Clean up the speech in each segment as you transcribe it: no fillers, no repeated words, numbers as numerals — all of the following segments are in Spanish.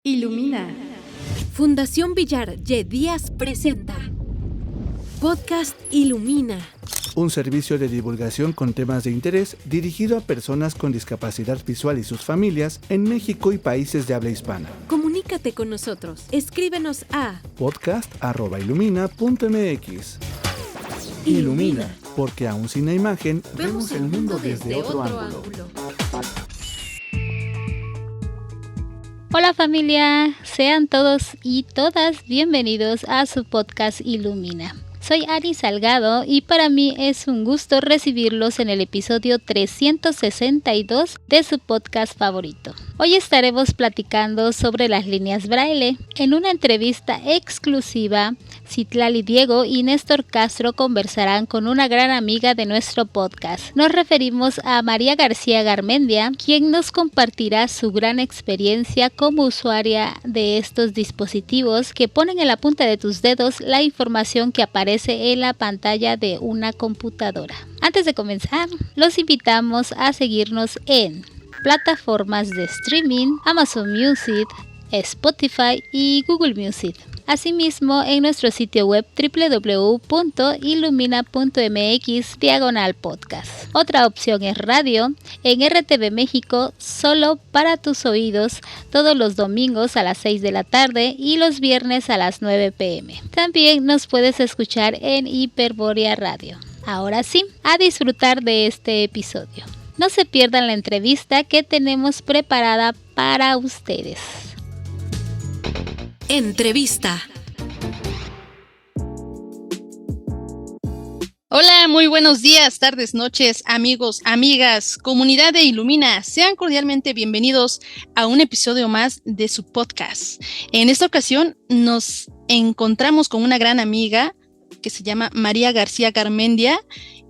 Ilumina. Fundación Villar Ye Díaz presenta Podcast Ilumina. Un servicio de divulgación con temas de interés dirigido a personas con discapacidad visual y sus familias en México y países de habla hispana. Comunícate con nosotros. Escríbenos a podcast@ilumina.mx. Ilumina, porque aún sin la imagen, vemos el mundo desde otro ángulo. Hola familia, sean todos y todas bienvenidos a su podcast Ilumina. Soy Ari Salgado y para mí es un gusto recibirlos en el episodio 362 de su podcast favorito. Hoy estaremos platicando sobre las líneas Braille. En una entrevista exclusiva, Citlali Diego y Néstor Castro conversarán con una gran amiga de nuestro podcast. Nos referimos a María García Garmendia, quien nos compartirá su gran experiencia como usuaria de estos dispositivos que ponen en la punta de tus dedos la información que aparece en la pantalla de una computadora. Antes de comenzar, los invitamos a seguirnos en plataformas de streaming, Amazon Music, Spotify y Google Music. Asimismo, en nuestro sitio web www.ilumina.mx/podcast. Otra opción es radio en RTV México, solo para tus oídos, todos los domingos a las 6 de la tarde y los viernes a las 9 p.m. También nos puedes escuchar en Hiperborea Radio. Ahora sí, a disfrutar de este episodio. No se pierdan la entrevista que tenemos preparada para ustedes. Entrevista. Hola, muy buenos días, tardes, noches, amigos, amigas, comunidad de Ilumina. Sean cordialmente bienvenidos a un episodio más de su podcast. En esta ocasión nos encontramos con una gran amiga que se llama María García Garmendia.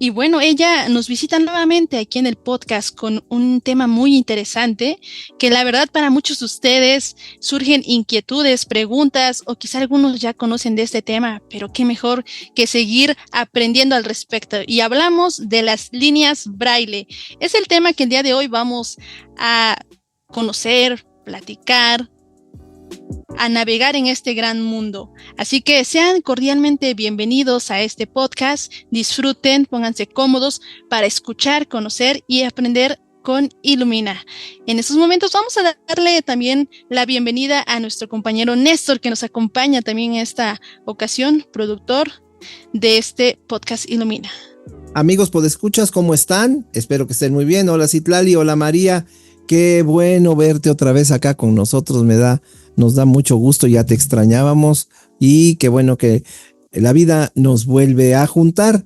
Y bueno, ella nos visita nuevamente aquí en el podcast con un tema muy interesante que la verdad para muchos de ustedes surgen inquietudes, preguntas o quizá algunos ya conocen de este tema, pero qué mejor que seguir aprendiendo al respecto. Y hablamos de las líneas Braille. Es el tema que el día de hoy vamos a conocer, platicar, a navegar en este gran mundo. Así que sean cordialmente bienvenidos a este podcast, disfruten, pónganse cómodos para escuchar, conocer y aprender con Ilumina. En estos momentos vamos a darle también la bienvenida a nuestro compañero Néstor, que nos acompaña también en esta ocasión, productor de este podcast Ilumina. Amigos podescuchas, ¿cómo están? Espero que estén muy bien. Hola Citlali, hola María. Qué bueno verte otra vez acá con nosotros, nos da mucho gusto, ya te extrañábamos y qué bueno que la vida nos vuelve a juntar.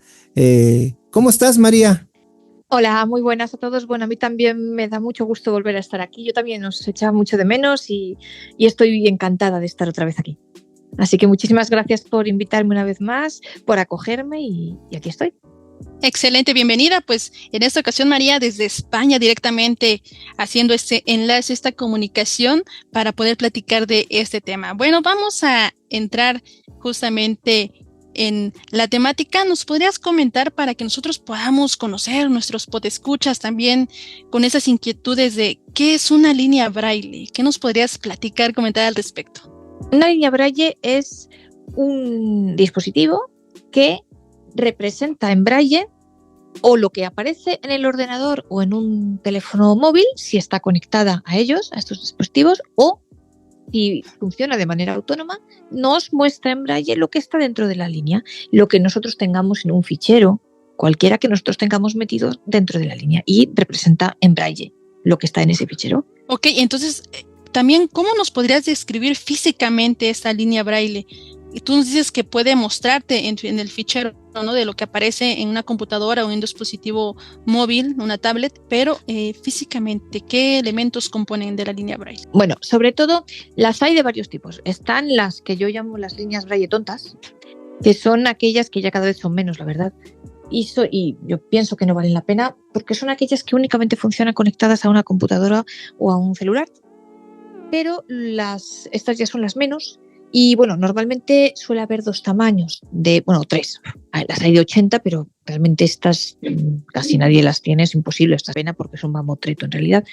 ¿Cómo estás, María? Hola, muy buenas a todos. Bueno, a mí también me da mucho gusto volver a estar aquí. Yo también os echaba mucho de menos y estoy encantada de estar otra vez aquí. Así que muchísimas gracias por invitarme una vez más, por acogerme y aquí estoy. Excelente, bienvenida. Pues en esta ocasión María desde España directamente haciendo este enlace, esta comunicación para poder platicar de este tema. Bueno, vamos a entrar justamente en la temática. ¿Nos podrías comentar para que nosotros podamos conocer nuestros podescuchas también con esas inquietudes de qué es una línea Braille? ¿Qué nos podrías platicar, comentar al respecto? Una línea Braille es un dispositivo que representa en Braille o lo que aparece en el ordenador o en un teléfono móvil, si está conectada a ellos, a estos dispositivos, o si funciona de manera autónoma, nos muestra en Braille lo que está dentro de la línea, lo que nosotros tengamos en un fichero, cualquiera que nosotros tengamos metido dentro de la línea, y representa en Braille lo que está en ese fichero. Ok, entonces, también, ¿cómo nos podrías describir físicamente esta línea Braille? Y tú nos dices que puede mostrarte en el fichero, ¿no?, de lo que aparece en una computadora o en un dispositivo móvil, una tablet, pero físicamente, ¿qué elementos componen de la línea Braille? Bueno, sobre todo las hay de varios tipos. Están las que yo llamo las líneas Braille tontas, que son aquellas que ya cada vez son menos, la verdad. Y yo pienso que no valen la pena porque son aquellas que únicamente funcionan conectadas a una computadora o a un celular. Pero estas ya son las menos. Y bueno, normalmente suele haber dos tamaños, tres. Las hay de 80, pero realmente estas casi nadie las tiene, es imposible esta pena porque es un mamotreto en realidad.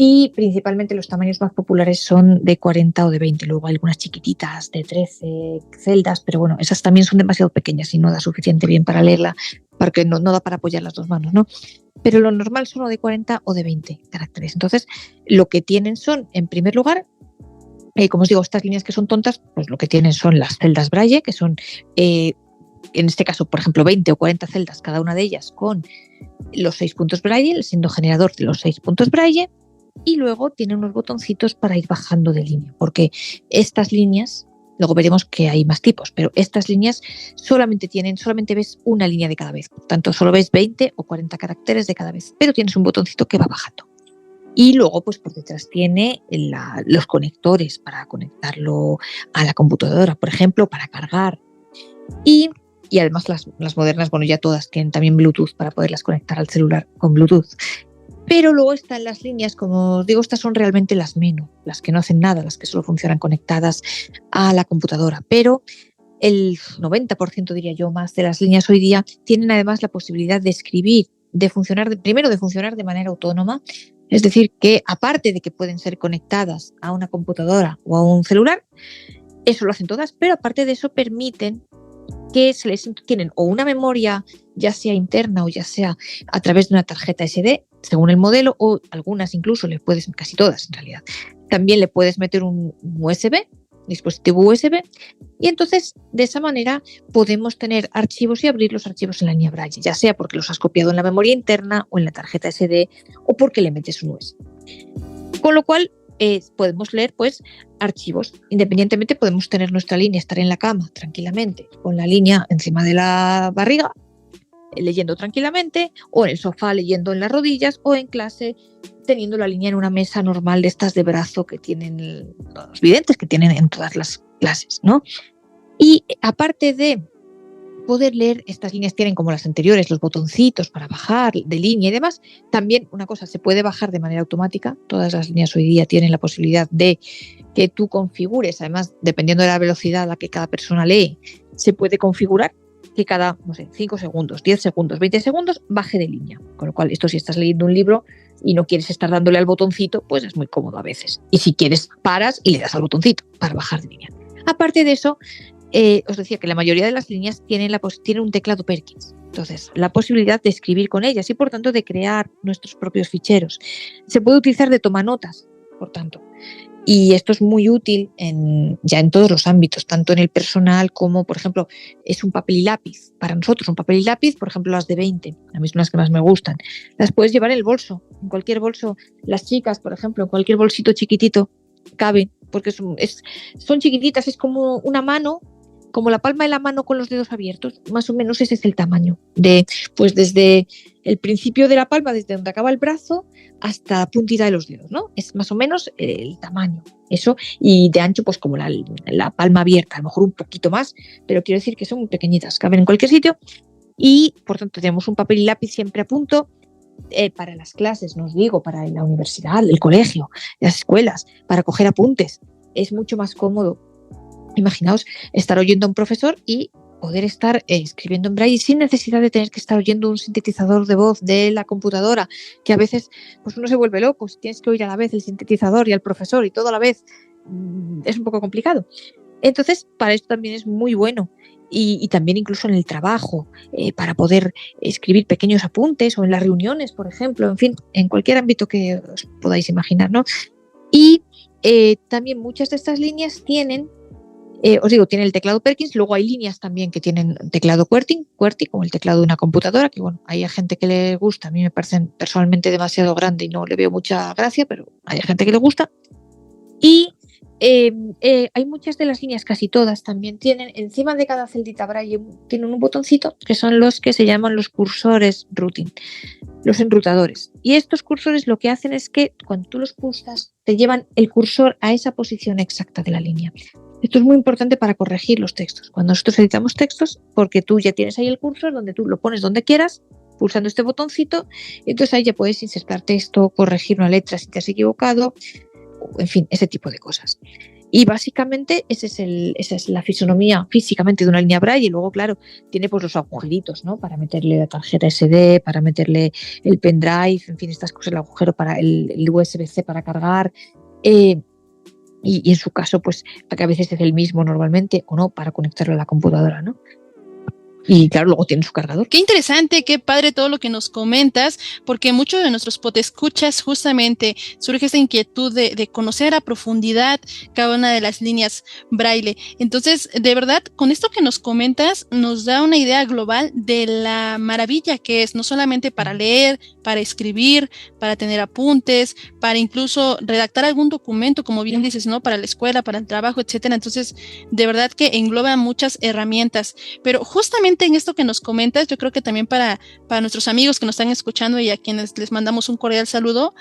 Y principalmente los tamaños más populares son de 40 o de 20. Luego hay algunas chiquititas de 13 celdas, pero bueno, esas también son demasiado pequeñas y no da suficiente bien para leerla, porque no da para apoyar las dos manos, ¿no? Pero lo normal son o de 40 o de 20 caracteres. Entonces, lo que tienen son, en primer lugar, como os digo, estas líneas que son tontas, pues lo que tienen son las celdas Braille, que son, en este caso, por ejemplo, 20 o 40 celdas, cada una de ellas con los 6 puntos Braille, el signo generador de los 6 puntos Braille, y luego tiene unos botoncitos para ir bajando de línea, porque estas líneas, luego veremos que hay más tipos, pero estas líneas solamente ves una línea de cada vez, por tanto solo ves 20 o 40 caracteres de cada vez, pero tienes un botoncito que va bajando. Y luego, pues por detrás tiene los conectores para conectarlo a la computadora, por ejemplo, para cargar. Y además las modernas, bueno, ya todas tienen también Bluetooth para poderlas conectar al celular con Bluetooth. Pero luego están las líneas, como os digo, estas son realmente las menos, las que no hacen nada, las que solo funcionan conectadas a la computadora. Pero el 90%, diría yo, más de las líneas hoy día tienen además la posibilidad de escribir, de funcionar de manera autónoma. Es decir, que aparte de que pueden ser conectadas a una computadora o a un celular, eso lo hacen todas, pero aparte de eso permiten que tienen o una memoria, ya sea interna o ya sea a través de una tarjeta SD, según el modelo, o algunas incluso casi todas en realidad. También le puedes meter un USB, dispositivo USB, y entonces de esa manera podemos tener archivos y abrir los archivos en la línea Braille, ya sea porque los has copiado en la memoria interna o en la tarjeta SD o porque le metes un USB. Con lo cual podemos leer pues archivos. Independientemente podemos tener nuestra línea, estar en la cama tranquilamente con la línea encima de la barriga, leyendo tranquilamente, o en el sofá leyendo en las rodillas, o en clase teniendo la línea en una mesa normal de estas de brazo que tienen los videntes, que tienen en todas las clases, ¿no? Y aparte de poder leer, estas líneas tienen, como las anteriores, los botoncitos para bajar de línea y demás. También una cosa, se puede bajar de manera automática. Todas las líneas hoy día tienen la posibilidad de que tú configures, además, dependiendo de la velocidad a la que cada persona lee, se puede configurar que cada, 5 segundos, 10 segundos, 20 segundos baje de línea. Con lo cual, esto si estás leyendo un libro y no quieres estar dándole al botoncito, pues es muy cómodo a veces. Y si quieres, paras y le das al botoncito para bajar de línea. Aparte de eso, os decía que la mayoría de las líneas tienen un teclado Perkins. Entonces, la posibilidad de escribir con ellas y, por tanto, de crear nuestros propios ficheros. Se puede utilizar de tomanotas, por tanto. Y esto es muy útil ya en todos los ámbitos, tanto en el personal como, por ejemplo, es un papel y lápiz. Para nosotros, un papel y lápiz, por ejemplo, las de 20, a mí son las que más me gustan. Las puedes llevar en el bolso, en cualquier bolso. Las chicas, por ejemplo, en cualquier bolsito chiquitito caben, porque son chiquititas, es como una mano, como la palma de la mano con los dedos abiertos, más o menos ese es el tamaño, pues desde el principio de la palma, desde donde acaba el brazo, hasta la puntita de los dedos, ¿no? Es más o menos el tamaño, eso, y de ancho, pues como la palma abierta, a lo mejor un poquito más, pero quiero decir que son muy pequeñitas, caben en cualquier sitio, y por tanto tenemos un papel y lápiz siempre a punto, para las clases, no os digo, para la universidad, el colegio, las escuelas, para coger apuntes, es mucho más cómodo. Imaginaos estar oyendo a un profesor y poder estar escribiendo en braille sin necesidad de tener que estar oyendo un sintetizador de voz de la computadora, que a veces pues uno se vuelve loco si tienes que oír a la vez el sintetizador y al profesor y todo a la vez, es un poco complicado. Entonces, para esto también es muy bueno. Y también incluso en el trabajo, para poder escribir pequeños apuntes o en las reuniones, por ejemplo, en fin, en cualquier ámbito que os podáis imaginar, ¿no? Y también muchas de estas líneas tienen, os digo, tiene el teclado Perkins, luego hay líneas también que tienen teclado QWERTY, como el teclado de una computadora, que bueno, hay gente que le gusta, a mí me parecen personalmente demasiado grande y no le veo mucha gracia, pero hay gente que le gusta. Y hay muchas de las líneas, casi todas, también tienen, encima de cada celdita braille, tienen un botoncito que son los que se llaman los cursores routing, los enrutadores. Y estos cursores lo que hacen es que cuando tú los pulsas, te llevan el cursor a esa posición exacta de la línea. Esto es muy importante para corregir los textos. Cuando nosotros editamos textos, porque tú ya tienes ahí el cursor donde tú lo pones donde quieras, pulsando este botoncito, entonces ahí ya puedes insertar texto, corregir una letra si te has equivocado, en fin, ese tipo de cosas. Y básicamente esa es la fisonomía físicamente de una línea Braille. Y luego, claro, tiene pues los agujeritos, ¿no? Para meterle la tarjeta SD, para meterle el pendrive, en fin, estas cosas, el agujero para el USB-C para cargar. Y en su caso, pues, que a veces es el mismo normalmente, o no, para conectarlo a la computadora, ¿no? Y claro, luego tiene su cargador. Qué interesante, qué padre todo lo que nos comentas, porque muchos de nuestros podescuchas justamente surge esta inquietud de conocer a profundidad cada una de las líneas Braille. Entonces, de verdad, con esto que nos comentas, nos da una idea global de la maravilla que es, no solamente para leer, para escribir, para tener apuntes, para incluso redactar algún documento, como bien dices, ¿no? Para la escuela, para el trabajo, etcétera. Entonces, de verdad que engloba muchas herramientas, pero justamente en esto que nos comentas, yo creo que también para nuestros amigos que nos están escuchando y a quienes les mandamos un cordial saludo,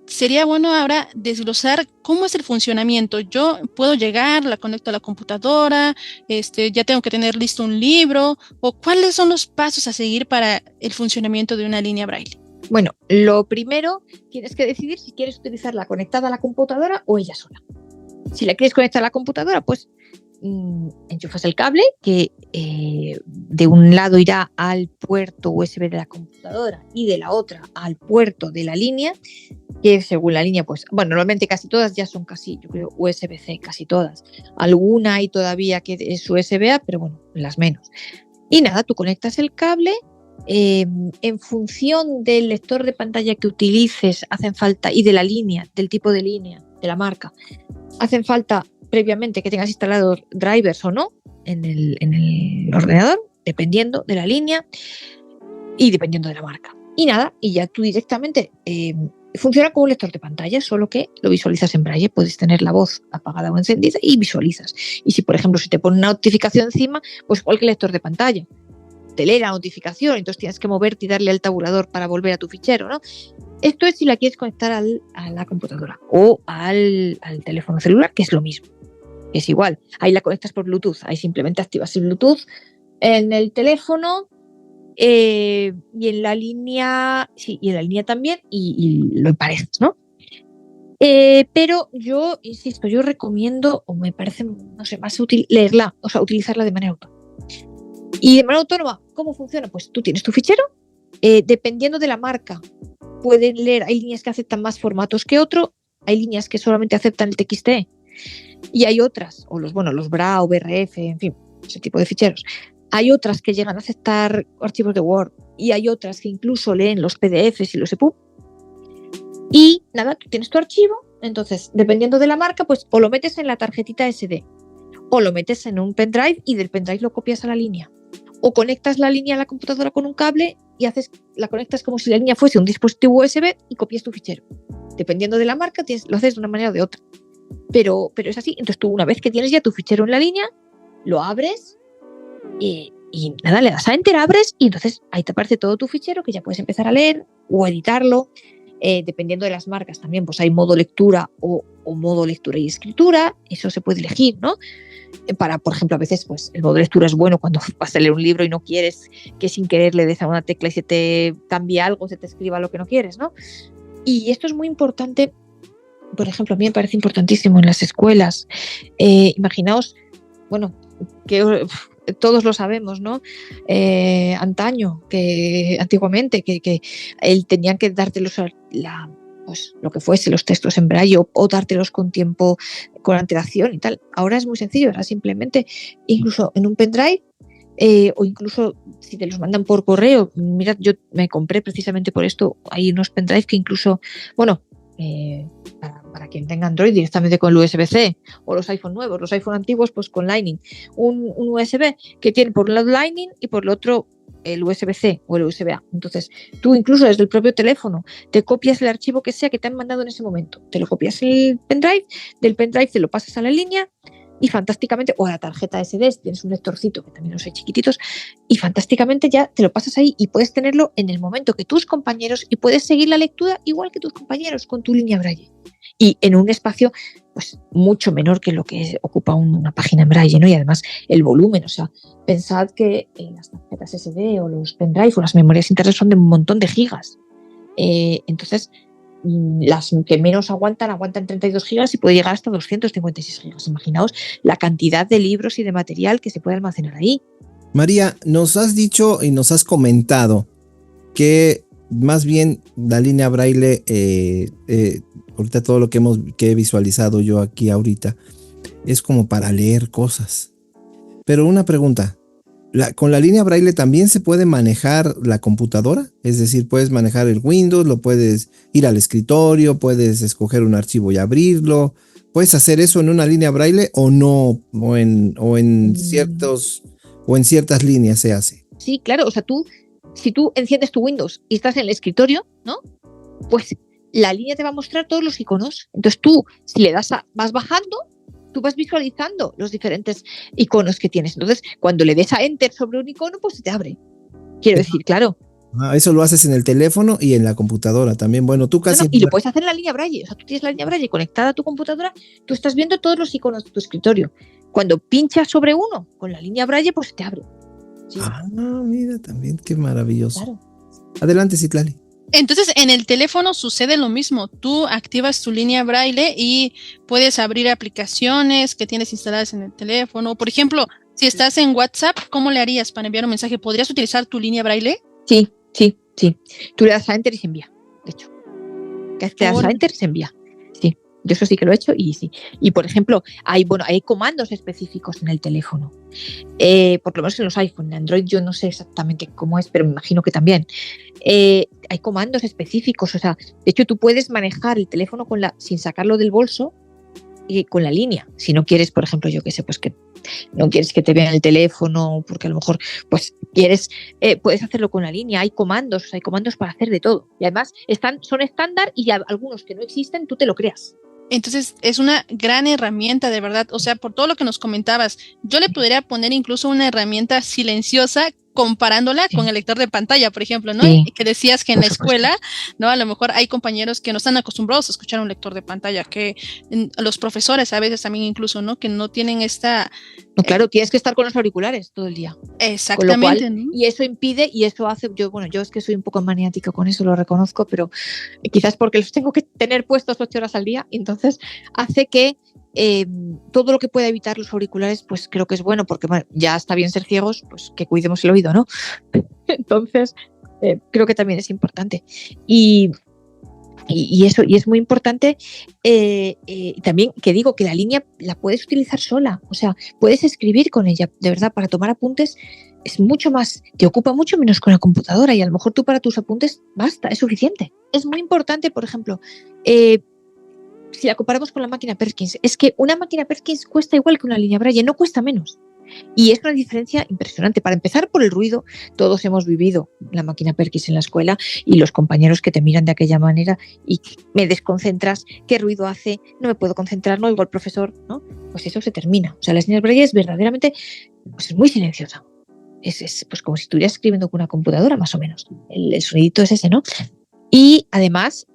sería bueno ahora desglosar cómo es el funcionamiento. Yo puedo llegar, la conecto a la computadora, ya tengo que tener listo un libro, o cuáles son los pasos a seguir para el funcionamiento de una línea Braille. Bueno, lo primero, tienes que decidir si quieres utilizarla conectada a la computadora o ella sola. Si la quieres conectar a la computadora, pues enchufas el cable que de un lado irá al puerto USB de la computadora y de la otra al puerto de la línea, que según la línea, pues, bueno, normalmente casi todas ya son casi, yo creo, USB-C, casi todas. Alguna hay todavía que es USB-A, pero bueno, las menos. Y nada, tú conectas el cable, en función del lector de pantalla que utilices, hacen falta, y de la línea, del tipo de línea, de la marca, hacen falta previamente que tengas instalados drivers o no en el ordenador, dependiendo de la línea y dependiendo de la marca. Y nada, y ya tú directamente funciona como un lector de pantalla, solo que lo visualizas en Braille. Puedes tener la voz apagada o encendida y visualizas. Y si, por ejemplo, si te pone una notificación encima, pues igual que el lector de pantalla, te lee la notificación, entonces tienes que moverte y darle al tabulador para volver a tu fichero, ¿no? Esto es si la quieres conectar a la computadora o al teléfono celular, que es lo mismo. Es igual, ahí la conectas por Bluetooth, ahí simplemente activas el Bluetooth en el teléfono y en la línea, sí, y en la línea también, y lo emparejas, ¿no? Pero yo, insisto, yo recomiendo, o me parece, no sé, más útil leerla, o sea, utilizarla de manera autónoma. Y de manera autónoma, ¿cómo funciona? Pues tú tienes tu fichero, dependiendo de la marca, pueden leer, hay líneas que aceptan más formatos que otro, hay líneas que solamente aceptan el TXT, y hay otras, o los BRA o BRF, en fin, ese tipo de ficheros. Hay otras que llegan a aceptar archivos de Word y hay otras que incluso leen los PDFs y los EPUB. Y nada, tú tienes tu archivo, entonces, dependiendo de la marca, pues o lo metes en la tarjetita SD o lo metes en un pendrive y del pendrive lo copias a la línea. O conectas la línea a la computadora con un cable y la conectas como si la línea fuese un dispositivo USB y copias tu fichero. Dependiendo de la marca, lo haces de una manera o de otra. Pero es así. Entonces tú, una vez que tienes ya tu fichero en la línea, lo abres y nada, le das a Enter, abres y entonces ahí te aparece todo tu fichero que ya puedes empezar a leer o editarlo. Dependiendo de las marcas también, pues hay modo lectura o modo lectura y escritura. Eso se puede elegir, ¿no? Por ejemplo, a veces pues el modo lectura es bueno cuando vas a leer un libro y no quieres que sin querer le des a una tecla y se te cambie algo, se te escriba lo que no quieres, ¿no? Y esto es muy importante. Por ejemplo, a mí me parece importantísimo en las escuelas. Imaginaos, bueno, que todos lo sabemos, ¿no? Antaño, antiguamente, que tenían que dártelos pues lo que fuese, los textos en braille o dártelos con tiempo, con antelación y tal. Ahora es muy sencillo, ahora simplemente, incluso en un pendrive, o incluso si te los mandan por correo. Mirad, yo me compré precisamente por esto, hay unos pendrive que incluso, bueno, para quien tenga Android directamente con el USB-C o los iPhone nuevos, los iPhone antiguos pues con Lightning, un USB que tiene por un lado Lightning y por el otro el USB-C o el USB-A. Entonces tú incluso desde el propio teléfono te copias el archivo que sea que te han mandado en ese momento, te lo copias en el pendrive, del pendrive te lo pasas a la línea y fantásticamente, o a la tarjeta SD, si tienes un lectorcito, que también los hay chiquititos, y fantásticamente ya te lo pasas ahí y puedes tenerlo en el momento que tus compañeros, y puedes seguir la lectura igual que tus compañeros con tu línea Braille. Y en un espacio pues mucho menor que lo que ocupa una página en Braille, ¿no? Y además el volumen, o sea, pensad que las tarjetas SD o los pendrive o las memorias internas son de un montón de gigas. Entonces, las que menos aguantan 32 gigas y puede llegar hasta 256 gigas. Imaginaos la cantidad de libros y de material que se puede almacenar ahí. María, nos has dicho y nos has comentado que más bien la línea braille, ahorita todo lo que he visualizado yo aquí ahorita, es como para leer cosas. Pero una pregunta, ¿con la línea braille también se puede manejar la computadora? Es decir, puedes manejar el Windows, lo puedes ir al escritorio, puedes escoger un archivo y abrirlo. ¿Puedes hacer eso en una línea braille o no? O en ciertas líneas se hace. Sí, claro, o sea, si tú enciendes tu Windows y estás en el escritorio, ¿no? Pues la línea te va a mostrar todos los iconos. Entonces tú, si le das vas bajando, tú vas visualizando los diferentes iconos que tienes. Entonces, cuando le des a Enter sobre un icono, pues se te abre. Quiero decir, claro. Eso lo haces en el teléfono y en la computadora también. Bueno, tú casi... y lo puedes hacer en la línea braille. O sea, tú tienes la línea braille conectada a tu computadora, tú estás viendo todos los iconos de tu escritorio. Cuando pinchas sobre uno con la línea braille, pues se te abre. Sí. Mira, también qué maravilloso. Claro. Adelante, Citlali. Entonces, en el teléfono sucede lo mismo. Tú activas tu línea braille y puedes abrir aplicaciones que tienes instaladas en el teléfono. Por ejemplo, si estás en WhatsApp, ¿cómo le harías para enviar un mensaje? ¿Podrías utilizar tu línea braille? Sí. Tú le das a Enter y se envía, de hecho. Que te das a Enter y se envía. Sí, yo eso sí que lo he hecho y sí. Y, por ejemplo, hay comandos específicos en el teléfono. Por lo menos en los iPhone. En Android yo no sé exactamente cómo es, pero me imagino que también. Hay comandos específicos. O sea, de hecho, tú puedes manejar el teléfono sin sacarlo del bolso y con la línea. Si no quieres, por ejemplo, yo qué sé, pues que no quieres que te vean el teléfono, porque a lo mejor pues quieres, puedes hacerlo con la línea. Hay comandos para hacer de todo. Y además son estándar y algunos que no existen, tú te lo creas. Entonces es una gran herramienta, de verdad. O sea, por todo lo que nos comentabas, yo le podría poner incluso una herramienta silenciosa comparándola con el lector de pantalla, por ejemplo, ¿no? Sí, que decías que en la escuela, ¿no? A lo mejor hay compañeros que no están acostumbrados a escuchar un lector de pantalla, que los profesores a veces también incluso, ¿no? Que no tienen esta... No, claro, tienes que estar con los auriculares todo el día. Exactamente. Con lo cual, ¿no? y eso impide, y eso hace, yo es que soy un poco maniática con eso, lo reconozco, pero quizás porque los tengo que tener puestos 8 horas al día, y entonces hace que todo lo que pueda evitar los auriculares, pues creo que es bueno, porque bueno, ya está bien ser ciegos, pues que cuidemos el oído, ¿no? Entonces, creo que también es importante. Y eso, y es muy importante también que digo que la línea la puedes utilizar sola, o sea, puedes escribir con ella, de verdad, para tomar apuntes es mucho más, te ocupa mucho menos con la computadora y a lo mejor tú para tus apuntes basta, es suficiente. Es muy importante, por ejemplo, si la comparamos con la máquina Perkins, es que una máquina Perkins cuesta igual que una línea Braille, no cuesta menos. Y es una diferencia impresionante. Para empezar, por el ruido, todos hemos vivido la máquina Perkins en la escuela y los compañeros que te miran de aquella manera y me desconcentras, qué ruido hace, no me puedo concentrar, no oigo al profesor, ¿no? Pues eso se termina. O sea, las líneas Braille es verdaderamente, pues es muy silenciosa. Es pues como si estuvieras escribiendo con una computadora, más o menos. El sonidito es ese, ¿no? Y además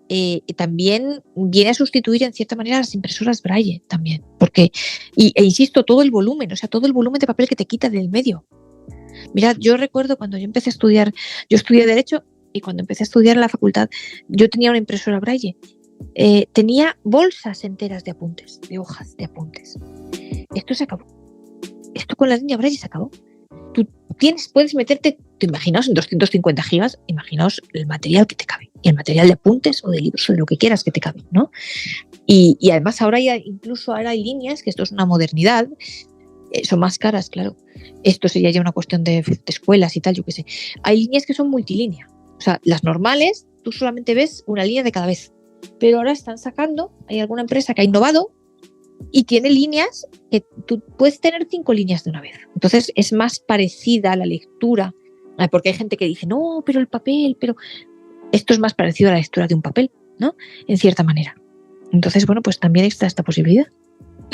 también viene a sustituir en cierta manera las impresoras Braille también, porque, e insisto, todo el volumen, o sea, todo el volumen de papel que te quita del medio. Mirad, yo recuerdo cuando yo empecé a estudiar, yo estudié Derecho y cuando empecé a estudiar en la facultad, yo tenía una impresora Braille, tenía bolsas enteras de apuntes, de hojas de apuntes. Esto se acabó. Esto con la línea Braille se acabó. Tú puedes meterte, imaginaos en 250 gigas, imaginaos el material que te cabe, y el material de apuntes o de libros o de lo que quieras que te cabe, ¿no? Y además ahora hay líneas, que esto es una modernidad, son más caras, claro. Esto sería ya una cuestión de escuelas y tal, yo qué sé. Hay líneas que son multilínea, o sea, las normales, tú solamente ves una línea de cada vez, pero ahora están sacando, hay alguna empresa que ha innovado, y tiene líneas que tú puedes tener 5 líneas de una vez. Entonces es más parecida a la lectura, porque hay gente que dice, no, pero el papel, pero esto es más parecido a la lectura de un papel, ¿no? En cierta manera. Entonces, bueno, pues también está esta posibilidad.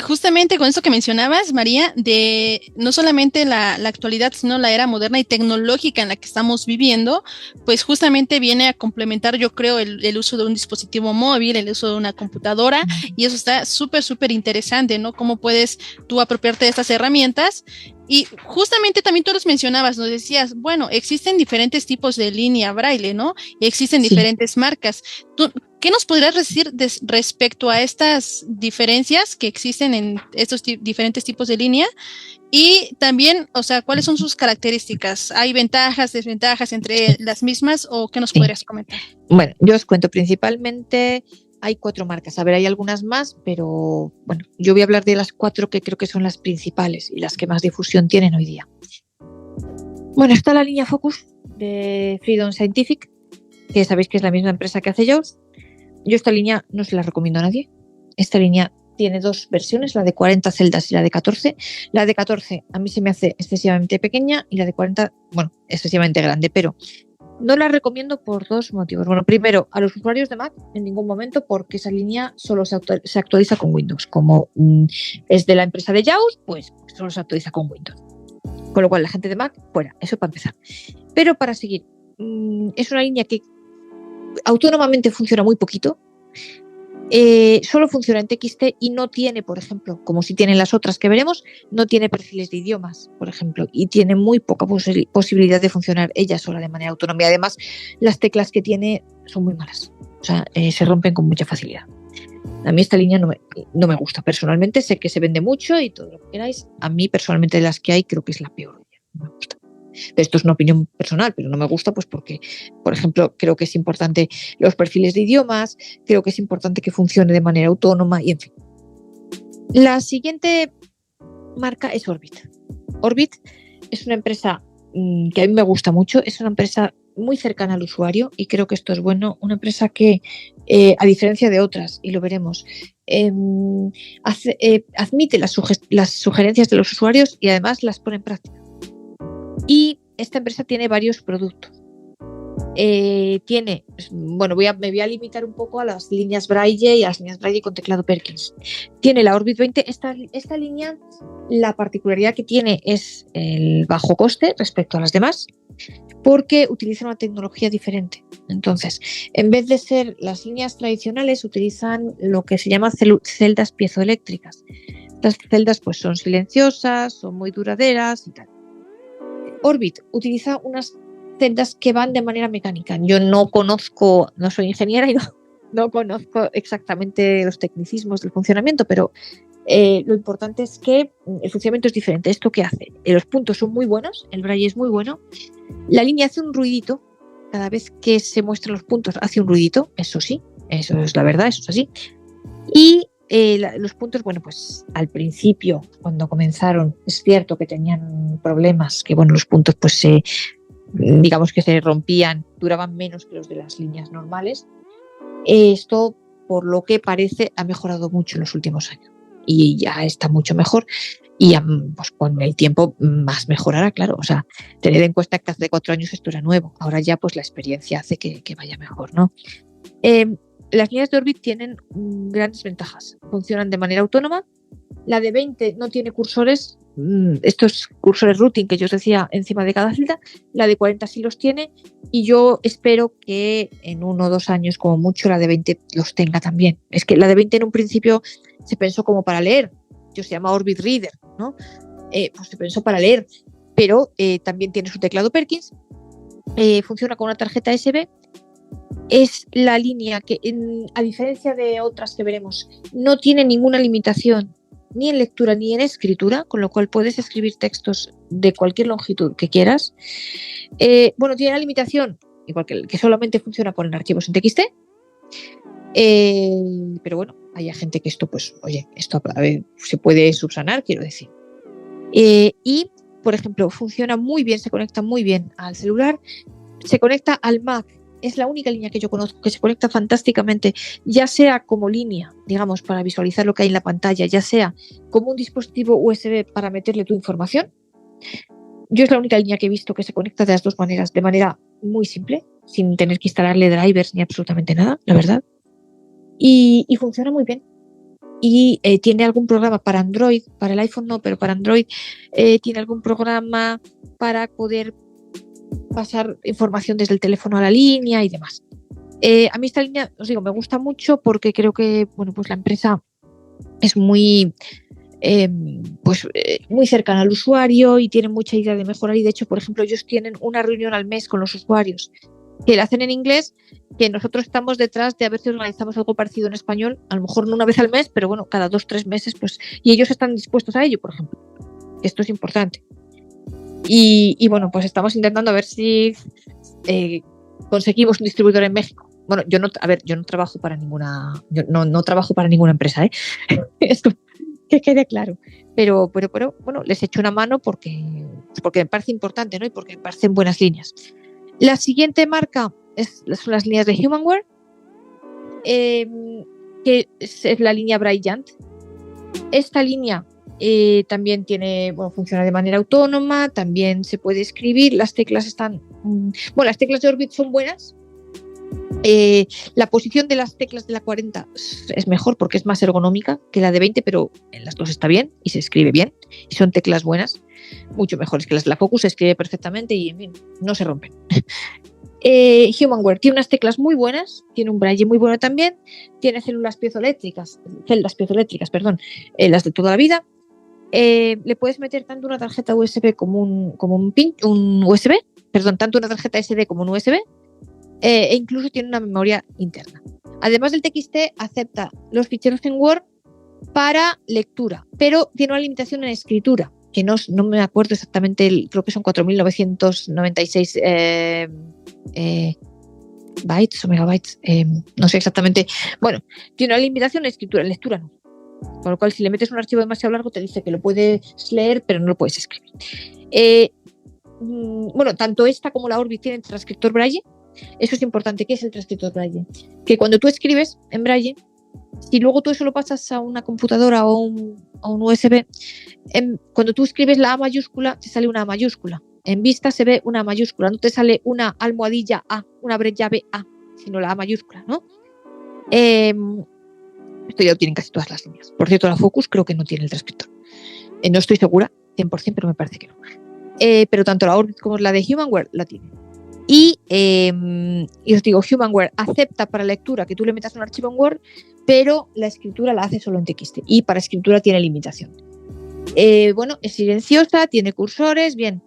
Justamente con eso que mencionabas, María, de no solamente la actualidad, sino la era moderna y tecnológica en la que estamos viviendo, pues justamente viene a complementar, yo creo, el uso de un dispositivo móvil, el uso de una computadora, y eso está súper, súper interesante, ¿no? Cómo puedes tú apropiarte de estas herramientas. Y justamente también tú los mencionabas, nos decías, bueno, existen diferentes tipos de línea Braille, ¿no? Y existen diferentes marcas. ¿Qué nos podrías decir respecto a estas diferencias que existen en estos diferentes tipos de línea? Y también, o sea, ¿cuáles son sus características? ¿Hay ventajas, desventajas entre las mismas o qué nos podrías comentar? Bueno, yo os cuento principalmente. Hay 4 marcas. A ver, hay algunas más, pero bueno, yo voy a hablar de las 4 que creo que son las principales y las que más difusión tienen hoy día. Bueno, está la línea Focus de Freedom Scientific, que sabéis que es la misma empresa que hace JAWS. Yo esta línea no se la recomiendo a nadie. Esta línea tiene 2 versiones, la de 40 celdas y la de 14. La de 14 a mí se me hace excesivamente pequeña y la de 40, bueno, excesivamente grande, pero no la recomiendo por 2 motivos. Bueno, primero, a los usuarios de Mac en ningún momento, porque esa línea solo se actualiza con Windows. Como es de la empresa de JAWS, pues solo se actualiza con Windows. Con lo cual, la gente de Mac, fuera. Eso para empezar. Pero para seguir, es una línea que autónomamente funciona muy poquito. Solo funciona en TXT y no tiene, por ejemplo, como si tienen las otras que veremos, no tiene perfiles de idiomas, por ejemplo, y tiene muy poca posibilidad de funcionar ella sola de manera autónoma. Y además, las teclas que tiene son muy malas, o sea, se rompen con mucha facilidad. A mí esta línea no me gusta personalmente, sé que se vende mucho y todo lo que queráis. A mí personalmente de las que hay creo que es la peor, no me gusta. Esto es una opinión personal, pero no me gusta pues porque, por ejemplo, creo que es importante los perfiles de idiomas, creo que es importante que funcione de manera autónoma y en fin. La siguiente marca es Orbit. Orbit es una empresa que a mí me gusta mucho, es una empresa muy cercana al usuario y creo que esto es bueno, una empresa que, a diferencia de otras, y lo veremos, admite las sugerencias de los usuarios y además las pone en práctica. Y esta empresa tiene varios productos. Me voy a limitar un poco a las líneas Braille y a las líneas Braille con teclado Perkins. Tiene la Orbit 20. Esta línea, la particularidad que tiene es el bajo coste respecto a las demás, porque utiliza una tecnología diferente. Entonces, en vez de ser las líneas tradicionales, utilizan lo que se llama celdas piezoeléctricas. Estas celdas pues, son silenciosas, son muy duraderas y tal. Orbit utiliza unas celdas que van de manera mecánica. Yo no soy ingeniera y no conozco exactamente los tecnicismos del funcionamiento, pero lo importante es que el funcionamiento es diferente. ¿Esto qué hace? Los puntos son muy buenos, el braille es muy bueno, la línea hace un ruidito, cada vez que se muestran los puntos hace un ruidito, eso sí, eso es la verdad, eso es así. Y los puntos, bueno, pues al principio, cuando comenzaron, es cierto que tenían problemas, que bueno, los puntos pues digamos que se rompían, duraban menos que los de las líneas normales. Esto, por lo que parece, ha mejorado mucho en los últimos años y ya está mucho mejor y pues con el tiempo más mejorará, claro. O sea, tened en cuenta que hace 4 años esto era nuevo, ahora ya pues la experiencia hace que vaya mejor, ¿no? Las líneas de Orbit tienen grandes ventajas. Funcionan de manera autónoma. La de 20 no tiene cursores, estos cursores routing que yo os decía encima de cada celda. La de 40 sí los tiene y yo espero que en 1 o 2 años como mucho la de 20 los tenga también. Es que la de 20 en un principio se pensó como para leer, se llama Orbit Reader, ¿no? Pues se pensó para leer, pero también tiene su teclado Perkins, funciona con una tarjeta SD. Es la línea que, a diferencia de otras que veremos, no tiene ninguna limitación ni en lectura ni en escritura, con lo cual puedes escribir textos de cualquier longitud que quieras. Tiene la limitación, igual que solamente funciona con archivos en TXT, pero bueno, hay gente que esto, pues, oye, esto se puede subsanar, quiero decir. Y, por ejemplo, funciona muy bien, se conecta muy bien al celular, se conecta al Mac. Es la única línea que yo conozco que se conecta fantásticamente, ya sea como línea, digamos, para visualizar lo que hay en la pantalla, ya sea como un dispositivo USB para meterle tu información. Yo es la única línea que he visto que se conecta de las dos maneras, de manera muy simple, sin tener que instalarle drivers ni absolutamente nada, la verdad. Y funciona muy bien. Y tiene algún programa para Android, para el iPhone no, pero para Android tiene algún programa para poder pasar información desde el teléfono a la línea y demás. A mí esta línea, os digo, me gusta mucho porque creo que, bueno, pues la empresa es muy cercana al usuario y tiene mucha idea de mejorar. Y de hecho, por ejemplo, ellos tienen una reunión al mes con los usuarios que la hacen en inglés, que nosotros estamos detrás de a ver si organizamos algo parecido en español, a lo mejor no una vez al mes, pero bueno, cada 2-3 meses, pues, y ellos están dispuestos a ello, por ejemplo. Esto es importante. Y bueno, pues estamos intentando a ver si conseguimos un distribuidor en México. Bueno, yo no trabajo para ninguna, no trabajo para ninguna empresa, ¿eh? Esto que quede claro. Pero bueno, les echo una mano porque me parece importante, ¿no? Y porque me parecen buenas líneas. La siguiente marca son las líneas de Humanware, que es la línea Brilliant. Esta línea también funciona de manera autónoma, también se puede escribir, las teclas las teclas de Orbit son buenas. La posición de las teclas de la 40 es mejor porque es más ergonómica que la de 20, pero en las dos está bien y se escribe bien y son teclas buenas, mucho mejores que las de la Focus, se escribe perfectamente y en fin, no se rompen. Humanware tiene unas teclas muy buenas, tiene un braille muy bueno también, tiene celdas piezoeléctricas, las de toda la vida. Le puedes meter tanto una tarjeta USB como un USB, tanto una tarjeta SD como un USB, e incluso tiene una memoria interna. Además del TXT, acepta los ficheros en Word para lectura, pero tiene una limitación en escritura, que no me acuerdo exactamente, creo que son 4.996 bytes o megabytes, no sé exactamente. Bueno, tiene una limitación en escritura, en lectura no. Con lo cual, si le metes un archivo demasiado largo, te dice que lo puedes leer, pero no lo puedes escribir. Tanto esta como la Orbit tienen transcriptor Braille. Eso es importante. ¿Qué es el transcriptor Braille? Que cuando tú escribes en Braille, si luego tú eso lo pasas a una computadora o a un USB, cuando tú escribes la A mayúscula, te sale una A mayúscula. En vista se ve una A mayúscula, no te sale una almohadilla A, una llave A, sino la A mayúscula, ¿no? Esto ya lo tienen casi todas las líneas. Por cierto, la Focus creo que no tiene el transcriptor. No estoy segura, 100%, pero me parece que no. Pero tanto la Orbit como la de Humanware la tienen. Y os digo, Humanware acepta para lectura que tú le metas un archivo en Word, pero la escritura la hace solo en TXT. Y para escritura tiene limitación. Es silenciosa, tiene cursores, bien.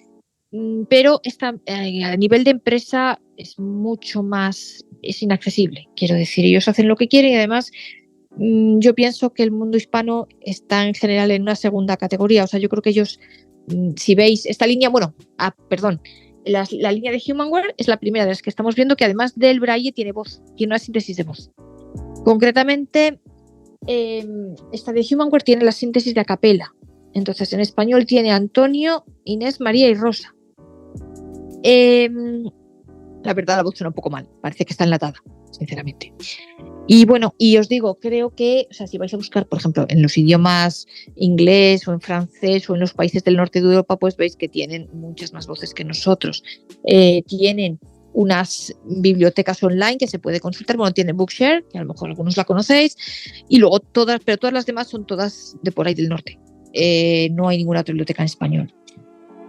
Pero a nivel de empresa es mucho más, es inaccesible. Quiero decir, ellos hacen lo que quieren y además yo pienso que el mundo hispano está en general en una segunda categoría. O sea, yo creo que ellos, si veis esta línea, la línea de Humanware es la primera de las que estamos viendo que además del braille tiene voz, tiene una síntesis de voz. Concretamente, esta de Humanware tiene la síntesis de a capella. Entonces, en español tiene Antonio, Inés, María y Rosa. La verdad, la voz suena un poco mal, parece que está enlatada, sinceramente. Y bueno, y os digo, creo que, o sea, si vais a buscar, por ejemplo, en los idiomas inglés o en francés o en los países del norte de Europa, pues veis que tienen muchas más voces que nosotros. Tienen unas bibliotecas online que se puede consultar. Bueno, tiene Bookshare, que a lo mejor algunos la conocéis, y luego todas las demás son todas de por ahí del norte. No hay ninguna otra biblioteca en español.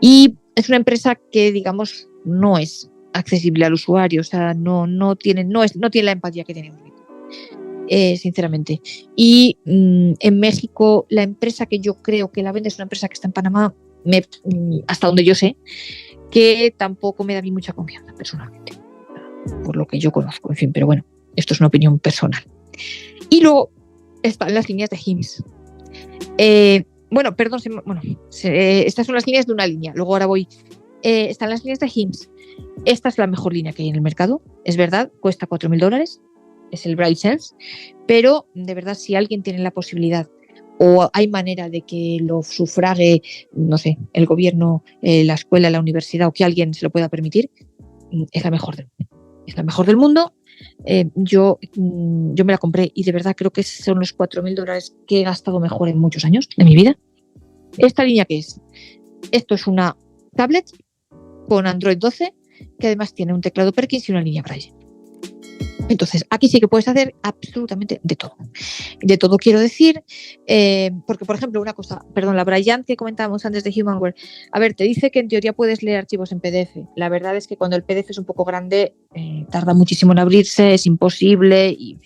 Y es una empresa que, digamos, no es accesible al usuario, o sea, no tiene la empatía que tiene Orbit. Sinceramente. Y en México, la empresa que yo creo que la vende es una empresa que está en Panamá, hasta donde yo sé, que tampoco me da a mí mucha confianza personalmente, por lo que yo conozco, en fin, pero bueno, esto es una opinión personal. Y luego están las líneas de HIMSS. Estas son las líneas de una línea, luego ahora voy. Están las líneas de HIMSS. Esta es la mejor línea que hay en el mercado, es verdad, cuesta $4,000, es el Braille Sense, pero de verdad, si alguien tiene la posibilidad o hay manera de que lo sufrague, no sé, el gobierno, la escuela, la universidad, o que alguien se lo pueda permitir, es la mejor del mundo. Es la mejor del mundo. Yo me la compré y de verdad creo que son los $4,000 que he gastado mejor en muchos años de mi vida. ¿Esta línea qué es? Esto es una tablet con Android 12 que además tiene un teclado Perkins y una línea Braille. Entonces, aquí sí que puedes hacer absolutamente de todo. De todo quiero decir, porque, por ejemplo, la Brilliant que comentábamos antes de Humanware, a ver, te dice que en teoría puedes leer archivos en PDF. La verdad es que cuando el PDF es un poco grande, tarda muchísimo en abrirse, es imposible. Y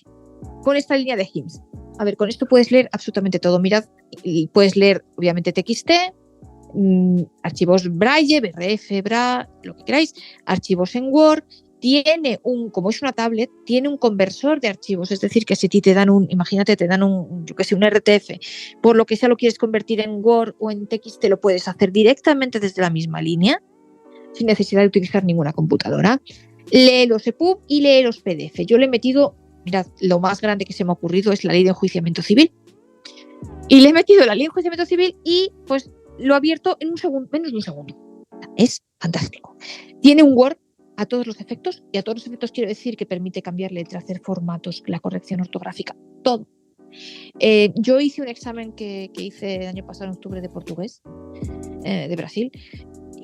con esta línea de HIMSS, a ver, con esto puedes leer absolutamente todo. Mirad, puedes leer, obviamente, TXT, archivos Braille, BRF, BRA, lo que queráis, archivos en Word. como es una tablet, tiene un conversor de archivos, es decir, que si te dan imagínate, te dan un RTF, por lo que sea lo quieres convertir en Word o en TX, te lo puedes hacer directamente desde la misma línea, sin necesidad de utilizar ninguna computadora. Lee los EPUB y lee los PDF. Yo le he metido, mirad, lo más grande que se me ha ocurrido es la ley de enjuiciamiento civil. Y le he metido la ley de enjuiciamiento civil y pues lo he abierto en un segundo, menos de un segundo. Es fantástico. Tiene un Word a todos los efectos, y a todos los efectos quiero decir que permite cambiar letra, hacer formatos, la corrección ortográfica, todo. Yo hice un examen que hice el año pasado en octubre de portugués, de Brasil,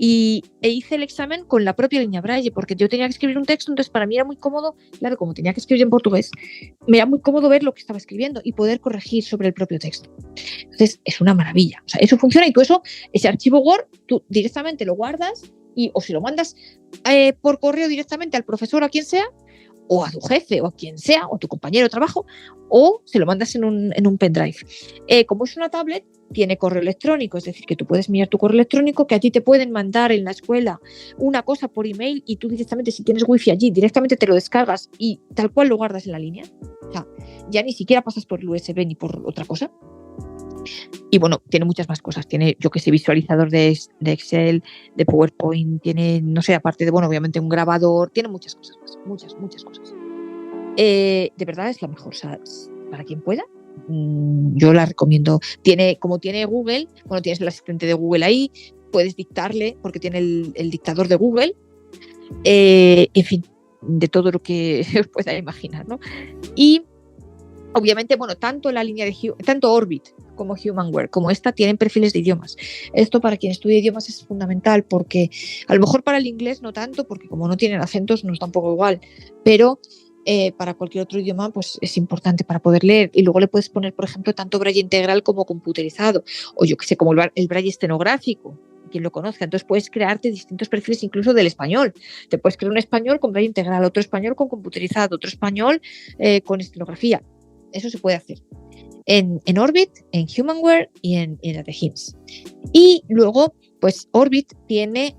e hice el examen con la propia línea Braille, porque yo tenía que escribir un texto, entonces para mí era muy cómodo, claro, como tenía que escribir en portugués, me era muy cómodo ver lo que estaba escribiendo y poder corregir sobre el propio texto. Entonces es una maravilla, o sea, eso funciona, y tú ese archivo Word, tú directamente lo guardas o si lo mandas por correo directamente al profesor o a quien sea, o a tu jefe o a quien sea, o a tu compañero de trabajo, o se lo mandas en un pendrive. Como es una tablet, tiene correo electrónico, es decir, que tú puedes mirar tu correo electrónico, que a ti te pueden mandar en la escuela una cosa por email y tú directamente, si tienes wifi allí, directamente te lo descargas y tal cual lo guardas en la línea. O sea, ya ni siquiera pasas por el USB ni por otra cosa. Y bueno, tiene muchas más cosas. Tiene, yo que sé, visualizador de Excel, de PowerPoint, tiene, no sé, aparte de, bueno, obviamente un grabador, tiene muchas cosas más, muchas cosas. De verdad es la mejor, o sea, para quien pueda, yo la recomiendo. Como tiene Google, bueno, tienes el asistente de Google ahí, puedes dictarle, porque tiene el dictador de Google, en fin, de todo lo que os pueda imaginar, ¿no? Y obviamente, bueno, tanto Orbit como HumanWare, como esta, tienen perfiles de idiomas. Esto para quien estudia idiomas es fundamental, porque a lo mejor para el inglés no tanto, porque como no tienen acentos nos da un poco igual, pero para cualquier otro idioma pues es importante para poder leer. Y luego le puedes poner, por ejemplo, tanto braille integral como computerizado, o yo que sé, como el braille estenográfico, quien lo conozca. Entonces puedes crearte distintos perfiles incluso del español. Te puedes crear un español con braille integral, otro español con computerizado, otro español con estenografía. Eso se puede hacer en Orbit, en HumanWare y en The HIMSS. Y luego, pues Orbit tiene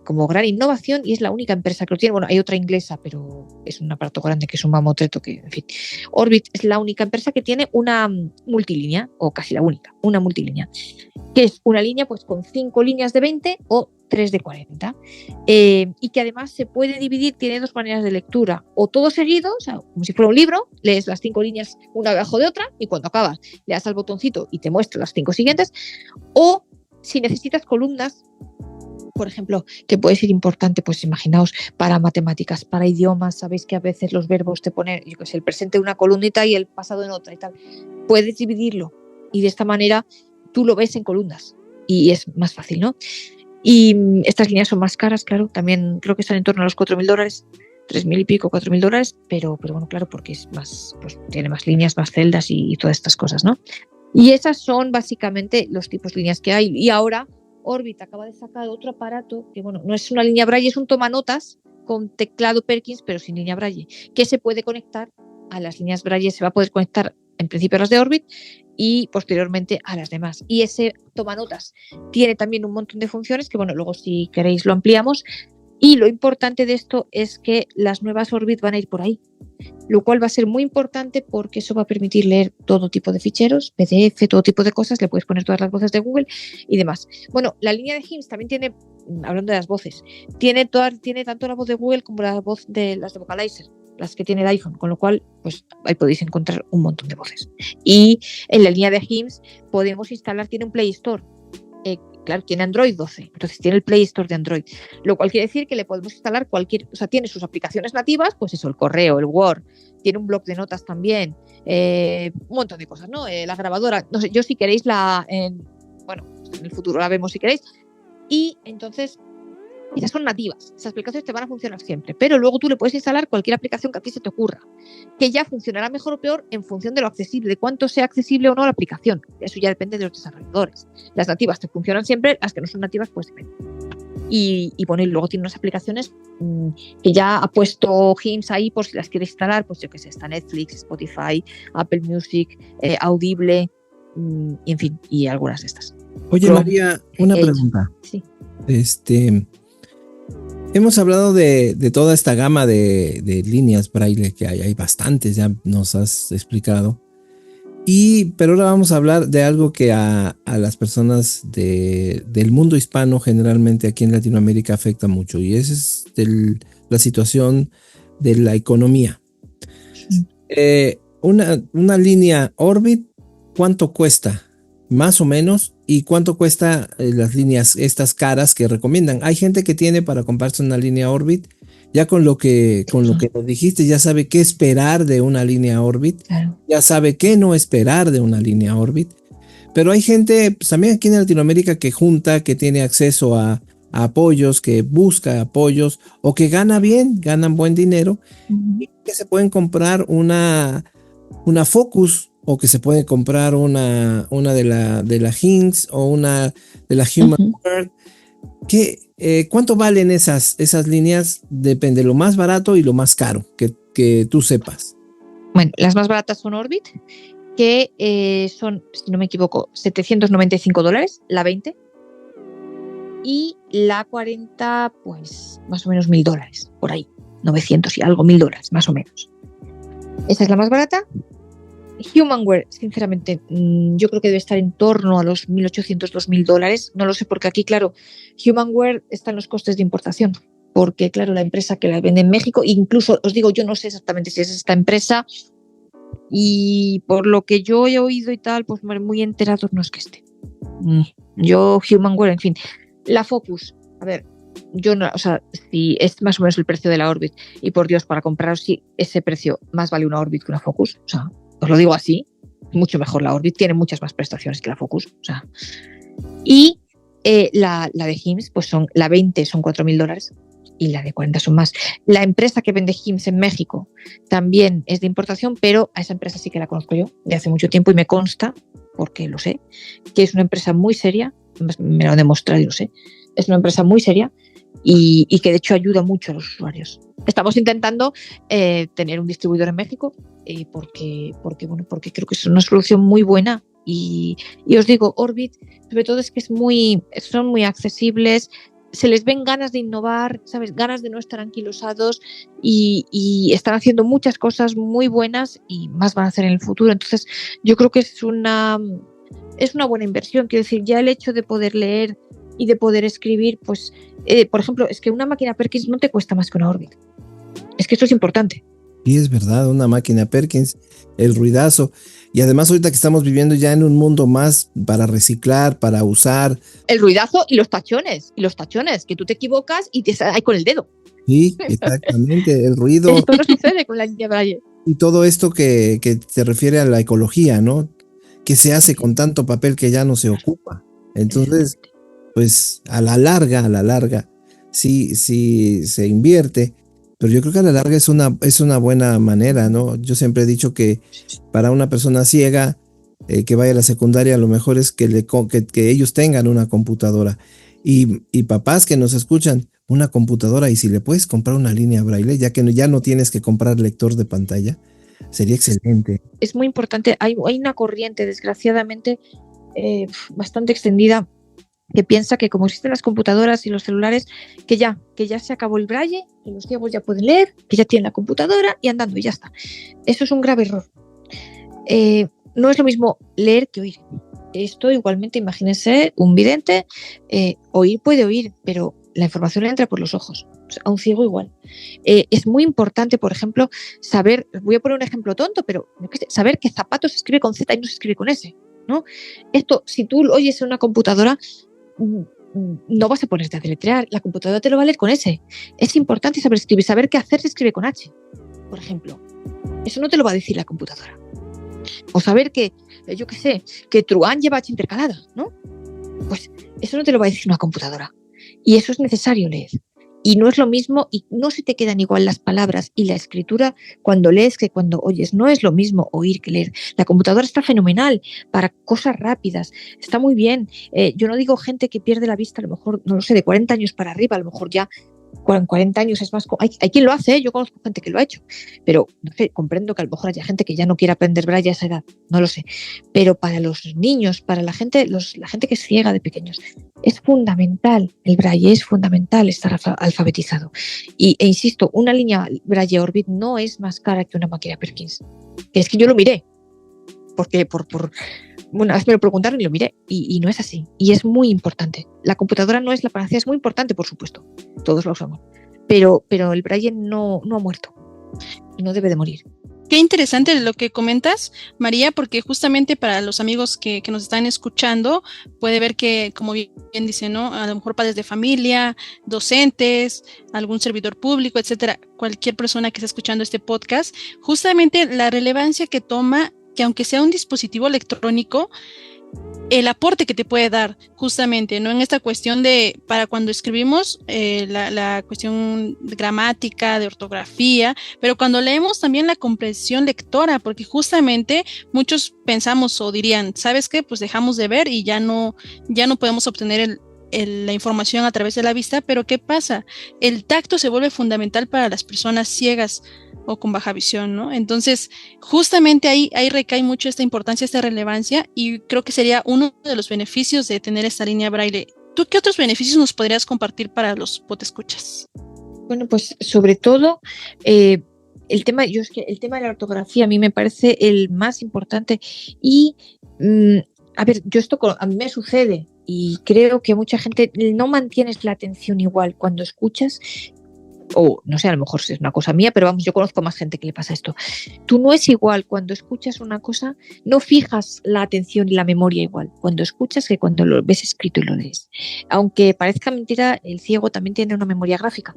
como gran innovación, y es la única empresa que lo tiene. Bueno, hay otra inglesa, pero es un aparato grande que es un mamotreto que, en fin. Orbit es la única empresa que tiene una multilínea, o casi la única, una multilínea, que es una línea pues con 5 líneas de 20 o 3 de 40, y que además se puede dividir, tiene 2 maneras de lectura, o todo seguido, o sea, como si fuera un libro, lees las 5 líneas una debajo de otra y cuando acabas le das al botoncito y te muestra las 5 siguientes, o si necesitas columnas, por ejemplo, que puede ser importante, pues imaginaos, para matemáticas, para idiomas, sabéis que a veces los verbos te ponen, yo qué sé, el presente en una columnita y el pasado en otra y tal, puedes dividirlo y de esta manera tú lo ves en columnas y es más fácil, ¿no? Y estas líneas son más caras, claro, también creo que están en torno a los $4.000, $3.000 y pico, $4.000, pero bueno, claro, porque es más, pues tiene más líneas, más celdas y todas estas cosas, ¿no? Y esas son básicamente los tipos de líneas que hay. Y ahora Orbit acaba de sacar otro aparato que, bueno, no es una línea Braille, es un tomanotas con teclado Perkins, pero sin línea Braille, que se puede conectar a las líneas Braille, se va a poder conectar en principio a las de Orbit y posteriormente a las demás. Y ese tomanotas tiene también un montón de funciones que, bueno, luego si queréis lo ampliamos. Y lo importante de esto es que las nuevas Orbit van a ir por ahí, lo cual va a ser muy importante porque eso va a permitir leer todo tipo de ficheros, PDF, todo tipo de cosas, le puedes poner todas las voces de Google y demás. Bueno, la línea de HIMSS también tiene, hablando de las voces, tiene tanto la voz de Google como la voz de las de Vocalizer, las que tiene el iPhone, con lo cual pues ahí podéis encontrar un montón de voces. Y en la línea de HIMSS podemos instalar, tiene un Play Store. Claro, tiene Android 12, entonces tiene el Play Store de Android, lo cual quiere decir que le podemos instalar o sea, tiene sus aplicaciones nativas, pues eso, el correo, el Word, tiene un bloc de notas también, un montón de cosas, ¿no? La grabadora, no sé, yo si queréis en el futuro la vemos si queréis, y entonces esas son nativas, esas aplicaciones te van a funcionar siempre, pero luego tú le puedes instalar cualquier aplicación que a ti se te ocurra, que ya funcionará mejor o peor en función de lo accesible, de cuánto sea accesible o no la aplicación. Eso ya depende de los desarrolladores. Las nativas te funcionan siempre, las que no son nativas pues depende. Y bueno, y luego tiene unas aplicaciones que ya ha puesto HIMSS ahí por si las quieres instalar, pues yo que sé, está Netflix, Spotify, Apple Music, Audible, y en fin, y algunas de estas. Oye, María, una pregunta. Sí. Hemos hablado de toda esta gama de líneas braille que hay bastantes, ya nos has explicado. Pero ahora vamos a hablar de algo que a las personas del mundo hispano, generalmente aquí en Latinoamérica, afecta mucho, y es la situación de la economía. Una línea Orbit, ¿cuánto cuesta? Más o menos, ¿y cuánto cuesta las líneas estas caras que recomiendan? Hay gente que tiene para comprarse una línea Orbit, ya con lo que nos dijiste, ya sabe qué esperar de una línea Orbit, Claro. ya sabe qué no esperar de una línea Orbit, pero hay gente, pues, también aquí en Latinoamérica, que que tiene acceso a apoyos, que busca apoyos, o que ganan buen dinero, y que se pueden comprar una Focus, o que se puede comprar una de la Hinks, o una de la Humanware. ¿Cuánto valen esas líneas? Depende, lo más barato y lo más caro, que tú sepas. Bueno, las más baratas son Orbit, que son, si no me equivoco, $795, la 20. Y la 40, pues más o menos $1,000, por ahí. 900 y algo, $1,000, más o menos. Esa es la más barata. Humanware, sinceramente, yo creo que debe estar en torno a los $1,800, $2,000. No lo sé, porque aquí, claro, Humanware está en los costes de importación. Porque, claro, la empresa que la vende en México, incluso os digo, yo no sé exactamente si es esta empresa, y por lo que yo he oído y tal, pues muy enterados no es que esté. Yo, Humanware, en fin. La Focus, a ver, yo no, o sea, si es más o menos el precio de la Orbit, y por Dios, para comprar sí, ese precio, más vale una Orbit que una Focus, o sea, os lo digo así, mucho mejor la Orbit, tiene muchas más prestaciones que la Focus, o sea. Y la de HIMS, pues la 20 son $4,000 y la de 40 son más. La empresa que vende HIMS en México también es de importación, pero a esa empresa sí que la conozco yo de hace mucho tiempo y me consta, porque lo sé, que es una empresa muy seria, me lo han demostrado y lo sé, es una empresa muy seria y que de hecho ayuda mucho a los usuarios. Estamos intentando tener un distribuidor en México porque creo que es una solución muy buena y os digo, Orbit, sobre todo es que son muy accesibles, se les ven ganas de innovar, ¿sabes? Ganas de no estar anquilosados y están haciendo muchas cosas muy buenas y más van a hacer en el futuro. Entonces yo creo que es una buena inversión. Quiero decir, ya el hecho de poder leer y de poder escribir, pues, por ejemplo, es que una máquina Perkins no te cuesta más que una Orbit. Es que esto es importante. Y es verdad, una máquina Perkins, el ruidazo. Y además ahorita que estamos viviendo ya en un mundo más para reciclar, para usar. El ruidazo y los tachones, que tú te equivocas y te sale ahí con el dedo. Sí, exactamente, el ruido. Esto no sucede con la línea Braille. Y todo esto que se refiere a la ecología, ¿no? Que se hace con tanto papel que ya no se ocupa. Entonces, pues a la larga, sí se invierte, pero yo creo que a la larga es una buena manera, ¿no? Yo siempre he dicho que para una persona ciega que vaya a la secundaria, lo mejor es que ellos tengan una computadora. Y papás que nos escuchan, una computadora, y si le puedes comprar una línea Braille, ya que ya no tienes que comprar lector de pantalla, sería excelente. Es muy importante, hay una corriente, desgraciadamente, bastante extendida, que piensa que como existen las computadoras y los celulares, que ya se acabó el braille, que los ciegos ya pueden leer, que ya tienen la computadora y andando y ya está. Eso es un grave error. No es lo mismo leer que oír. Esto igualmente, imagínense, un vidente, oír puede oír, pero la información le entra por los ojos. O sea, a un ciego igual. Es muy importante, por ejemplo, saber, voy a poner un ejemplo tonto, pero saber que zapato se escribe con Z y no se escribe con S, ¿no? Esto, si tú lo oyes en una computadora, no vas a ponerte a deletrear, la computadora te lo va a leer con S. Es importante saber escribir, saber qué hacer se escribe con H, por ejemplo. Eso no te lo va a decir la computadora. O saber que, yo qué sé, que Truán lleva H intercalada, ¿no? Pues eso no te lo va a decir una computadora. Y eso es necesario leer. Y no es lo mismo, y no se te quedan igual las palabras y la escritura cuando lees que cuando oyes. No es lo mismo oír que leer. La computadora está fenomenal para cosas rápidas, está muy bien. Yo no digo gente que pierde la vista, a lo mejor, no lo sé, de 40 años para arriba, a lo mejor ya 40 años es más... Hay quien lo hace, ¿eh? Yo conozco gente que lo ha hecho, pero no sé, comprendo que a lo mejor haya gente que ya no quiere aprender braille a esa edad, no lo sé. Pero para los niños, para la gente que es ciega de pequeños, es fundamental, el braille es fundamental estar alfabetizado. E insisto, una línea braille Orbit no es más cara que una máquina Perkins. Que es que yo lo miré, porque una vez me lo preguntaron y lo miré, y no es así. Y es muy importante. La computadora no es la panacea, es muy importante, por supuesto. Todos lo usamos. Pero el braille no ha muerto. Y no debe de morir. Qué interesante lo que comentas, María, porque justamente para los amigos que nos están escuchando, puede ver que, como bien dice, ¿no? A lo mejor padres de familia, docentes, algún servidor público, etcétera, cualquier persona que esté escuchando este podcast, justamente la relevancia que toma, que aunque sea un dispositivo electrónico, el aporte que te puede dar justamente, ¿no? En esta cuestión de, para cuando escribimos, la cuestión de gramática, de ortografía, pero cuando leemos también la comprensión lectora, porque justamente muchos pensamos o dirían, ¿sabes qué? Pues dejamos de ver y ya no podemos obtener la información a través de la vista, pero ¿qué pasa? El tacto se vuelve fundamental para las personas ciegas o con baja visión, ¿no? Entonces, justamente ahí recae mucho esta importancia, esta relevancia, y creo que sería uno de los beneficios de tener esta línea braille. ¿Tú qué otros beneficios nos podrías compartir para los podescuchas? Bueno, pues sobre todo el tema de la ortografía a mí me parece el más importante y a ver, a mí me sucede y creo que mucha gente no mantienes la atención igual cuando escuchas, o no sé, a lo mejor es una cosa mía, pero vamos, yo conozco más gente que le pasa esto. Tú no es igual cuando escuchas una cosa, no fijas la atención y la memoria igual cuando escuchas que cuando lo ves escrito y lo lees. Aunque parezca mentira, el ciego también tiene una memoria gráfica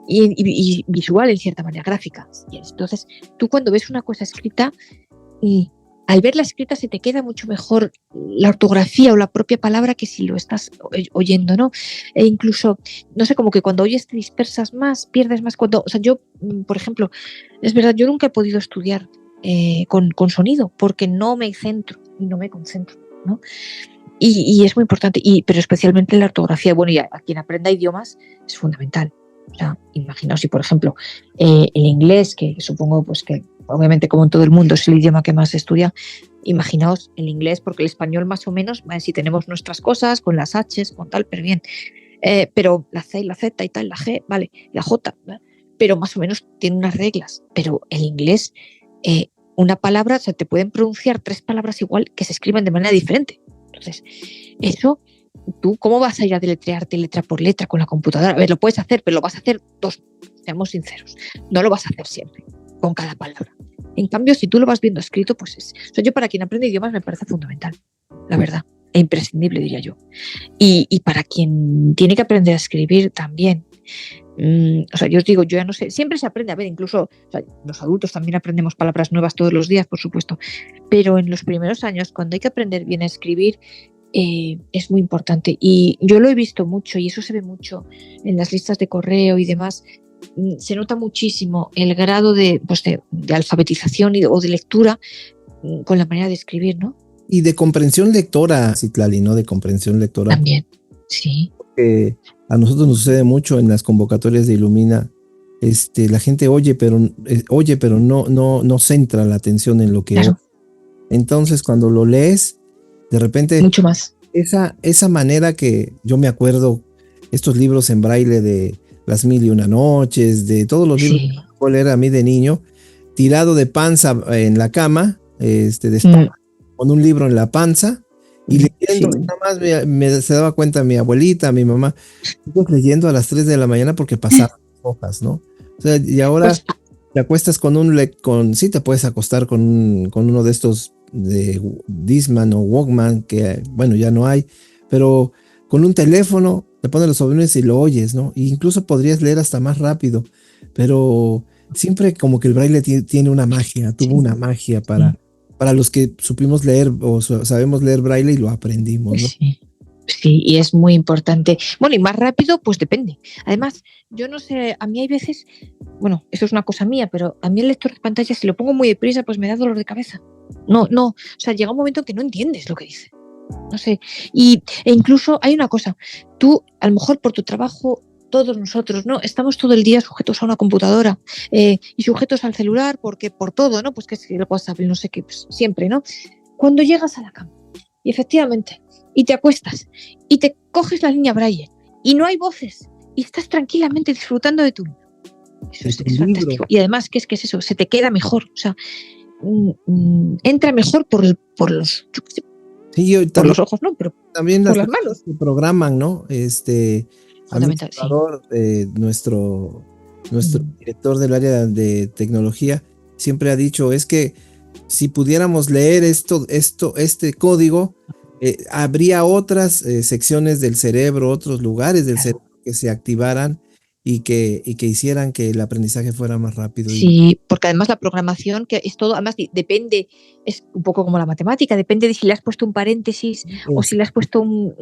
y visual en cierta manera, gráfica. Entonces, tú cuando ves una cosa escrita, al verla escrita se te queda mucho mejor la ortografía o la propia palabra que si lo estás oyendo, ¿no? E incluso, no sé, como que cuando oyes te dispersas más, pierdes más. O sea, yo, por ejemplo, es verdad, yo nunca he podido estudiar con sonido porque no me centro y no me concentro, ¿no? Y es muy importante, pero especialmente la ortografía. Bueno, y a quien aprenda idiomas es fundamental. O sea, imaginaos si, por ejemplo, el inglés, que supongo pues que obviamente como en todo el mundo es el idioma que más se estudia, imaginaos el inglés, porque el español más o menos, si tenemos nuestras cosas con las H's, con tal, pero bien, pero la C y la Z y tal, la G, vale, la J, ¿vale? Pero más o menos tiene unas reglas, pero el inglés, una palabra, o sea, te pueden pronunciar 3 palabras igual que se escriben de manera diferente. Entonces, eso, ¿tú cómo vas a ir a deletrearte letra por letra con la computadora? A ver, lo puedes hacer, pero lo vas a hacer 2, seamos sinceros, no lo vas a hacer siempre con cada palabra. En cambio, si tú lo vas viendo escrito, pues o sea, yo para quien aprende idiomas me parece fundamental, la verdad, e imprescindible, diría yo. Y para quien tiene que aprender a escribir también. O sea, yo os digo, yo ya no sé, siempre se aprende, a ver, incluso o sea, los adultos también aprendemos palabras nuevas todos los días, por supuesto, pero en los primeros años, cuando hay que aprender bien a escribir, es muy importante. Y yo lo he visto mucho, y eso se ve mucho en las listas de correo y demás. Se nota muchísimo el grado de alfabetización o de lectura con la manera de escribir, ¿no? Y de comprensión lectora, Citlali, ¿no? De comprensión lectora. También, sí. Porque a nosotros nos sucede mucho en las convocatorias de Ilumina. La gente oye, pero no centra la atención en lo que claro. oye. Entonces, cuando lo lees, de repente... Mucho más. Esa manera que yo me acuerdo, estos libros en braille de Las Mil y Una Noches, de todos los libros que puedo leer a mí de niño, tirado de panza en la cama, con un libro en la panza y leyendo. Nada más se daba cuenta mi abuelita, mi mamá, leyendo a las 3 de la mañana porque pasaban hojas, ¿no? O sea, y ahora te acuestas sí te puedes acostar con uno de estos de Discman o Walkman, que bueno, ya no hay, pero con un teléfono le pones los audífonos y lo oyes, ¿no? E incluso podrías leer hasta más rápido, pero siempre como que el braille tiene una magia, tuvo una magia para los que supimos leer o sabemos leer braille y lo aprendimos, ¿no? Sí, y es muy importante. Bueno, y más rápido, pues depende. Además, yo no sé, a mí hay veces, bueno, eso es una cosa mía, pero a mí el lector de pantalla, si lo pongo muy deprisa, pues me da dolor de cabeza. No, o sea, llega un momento en que no entiendes lo que dice. No sé. E incluso hay una cosa, tú a lo mejor por tu trabajo todos nosotros, ¿no? Estamos todo el día sujetos a una computadora y sujetos al celular porque por todo, ¿no? Pues que es el WhatsApp, no sé qué, pues siempre, ¿no? Cuando llegas a la cama y efectivamente, y te acuestas y te coges la línea Braille y no hay voces y estás tranquilamente disfrutando de tu libro. Eso es fantástico. Y además, ¿qué es eso? Se te queda mejor, o sea, entra mejor por los, Sí, por los ojos, ¿no? Pero también por las manos. que programan, ¿no? Fundamental, sí. Nuestro director del área de tecnología siempre ha dicho, es que si pudiéramos leer este código, habría otras secciones del cerebro, otros lugares del cerebro que se activaran y que hicieran que el aprendizaje fuera más rápido. Sí, porque además la programación, que es todo, además depende, es un poco como la matemática, depende de si le has puesto un paréntesis o si le has puesto un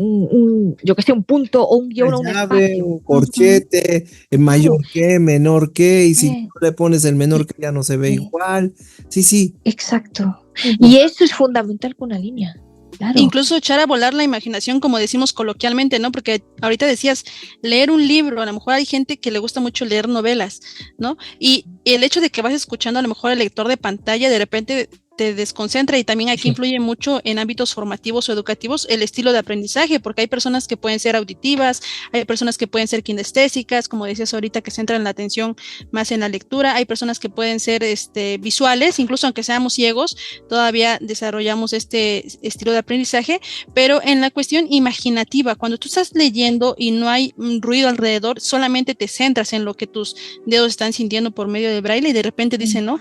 punto o un guión o un espacio. Un corchete, mayor que, menor que, y si tú le pones el menor que ya no se ve igual. Sí. Exacto. Y eso es fundamental con una línea. Claro. Incluso echar a volar la imaginación, como decimos coloquialmente, ¿no? Porque ahorita decías, leer un libro, a lo mejor hay gente que le gusta mucho leer novelas, ¿no? Y el hecho de que vas escuchando a lo mejor el lector de pantalla, de repente te desconcentra, y también aquí influye mucho en ámbitos formativos o educativos el estilo de aprendizaje, porque hay personas que pueden ser auditivas, hay personas que pueden ser kinestésicas, como decías ahorita, que centran la atención más en la lectura, hay personas que pueden ser visuales, incluso aunque seamos ciegos, todavía desarrollamos este estilo de aprendizaje, pero en la cuestión imaginativa, cuando tú estás leyendo y no hay ruido alrededor, solamente te centras en lo que tus dedos están sintiendo por medio de braille, y de repente dicen, ¿no?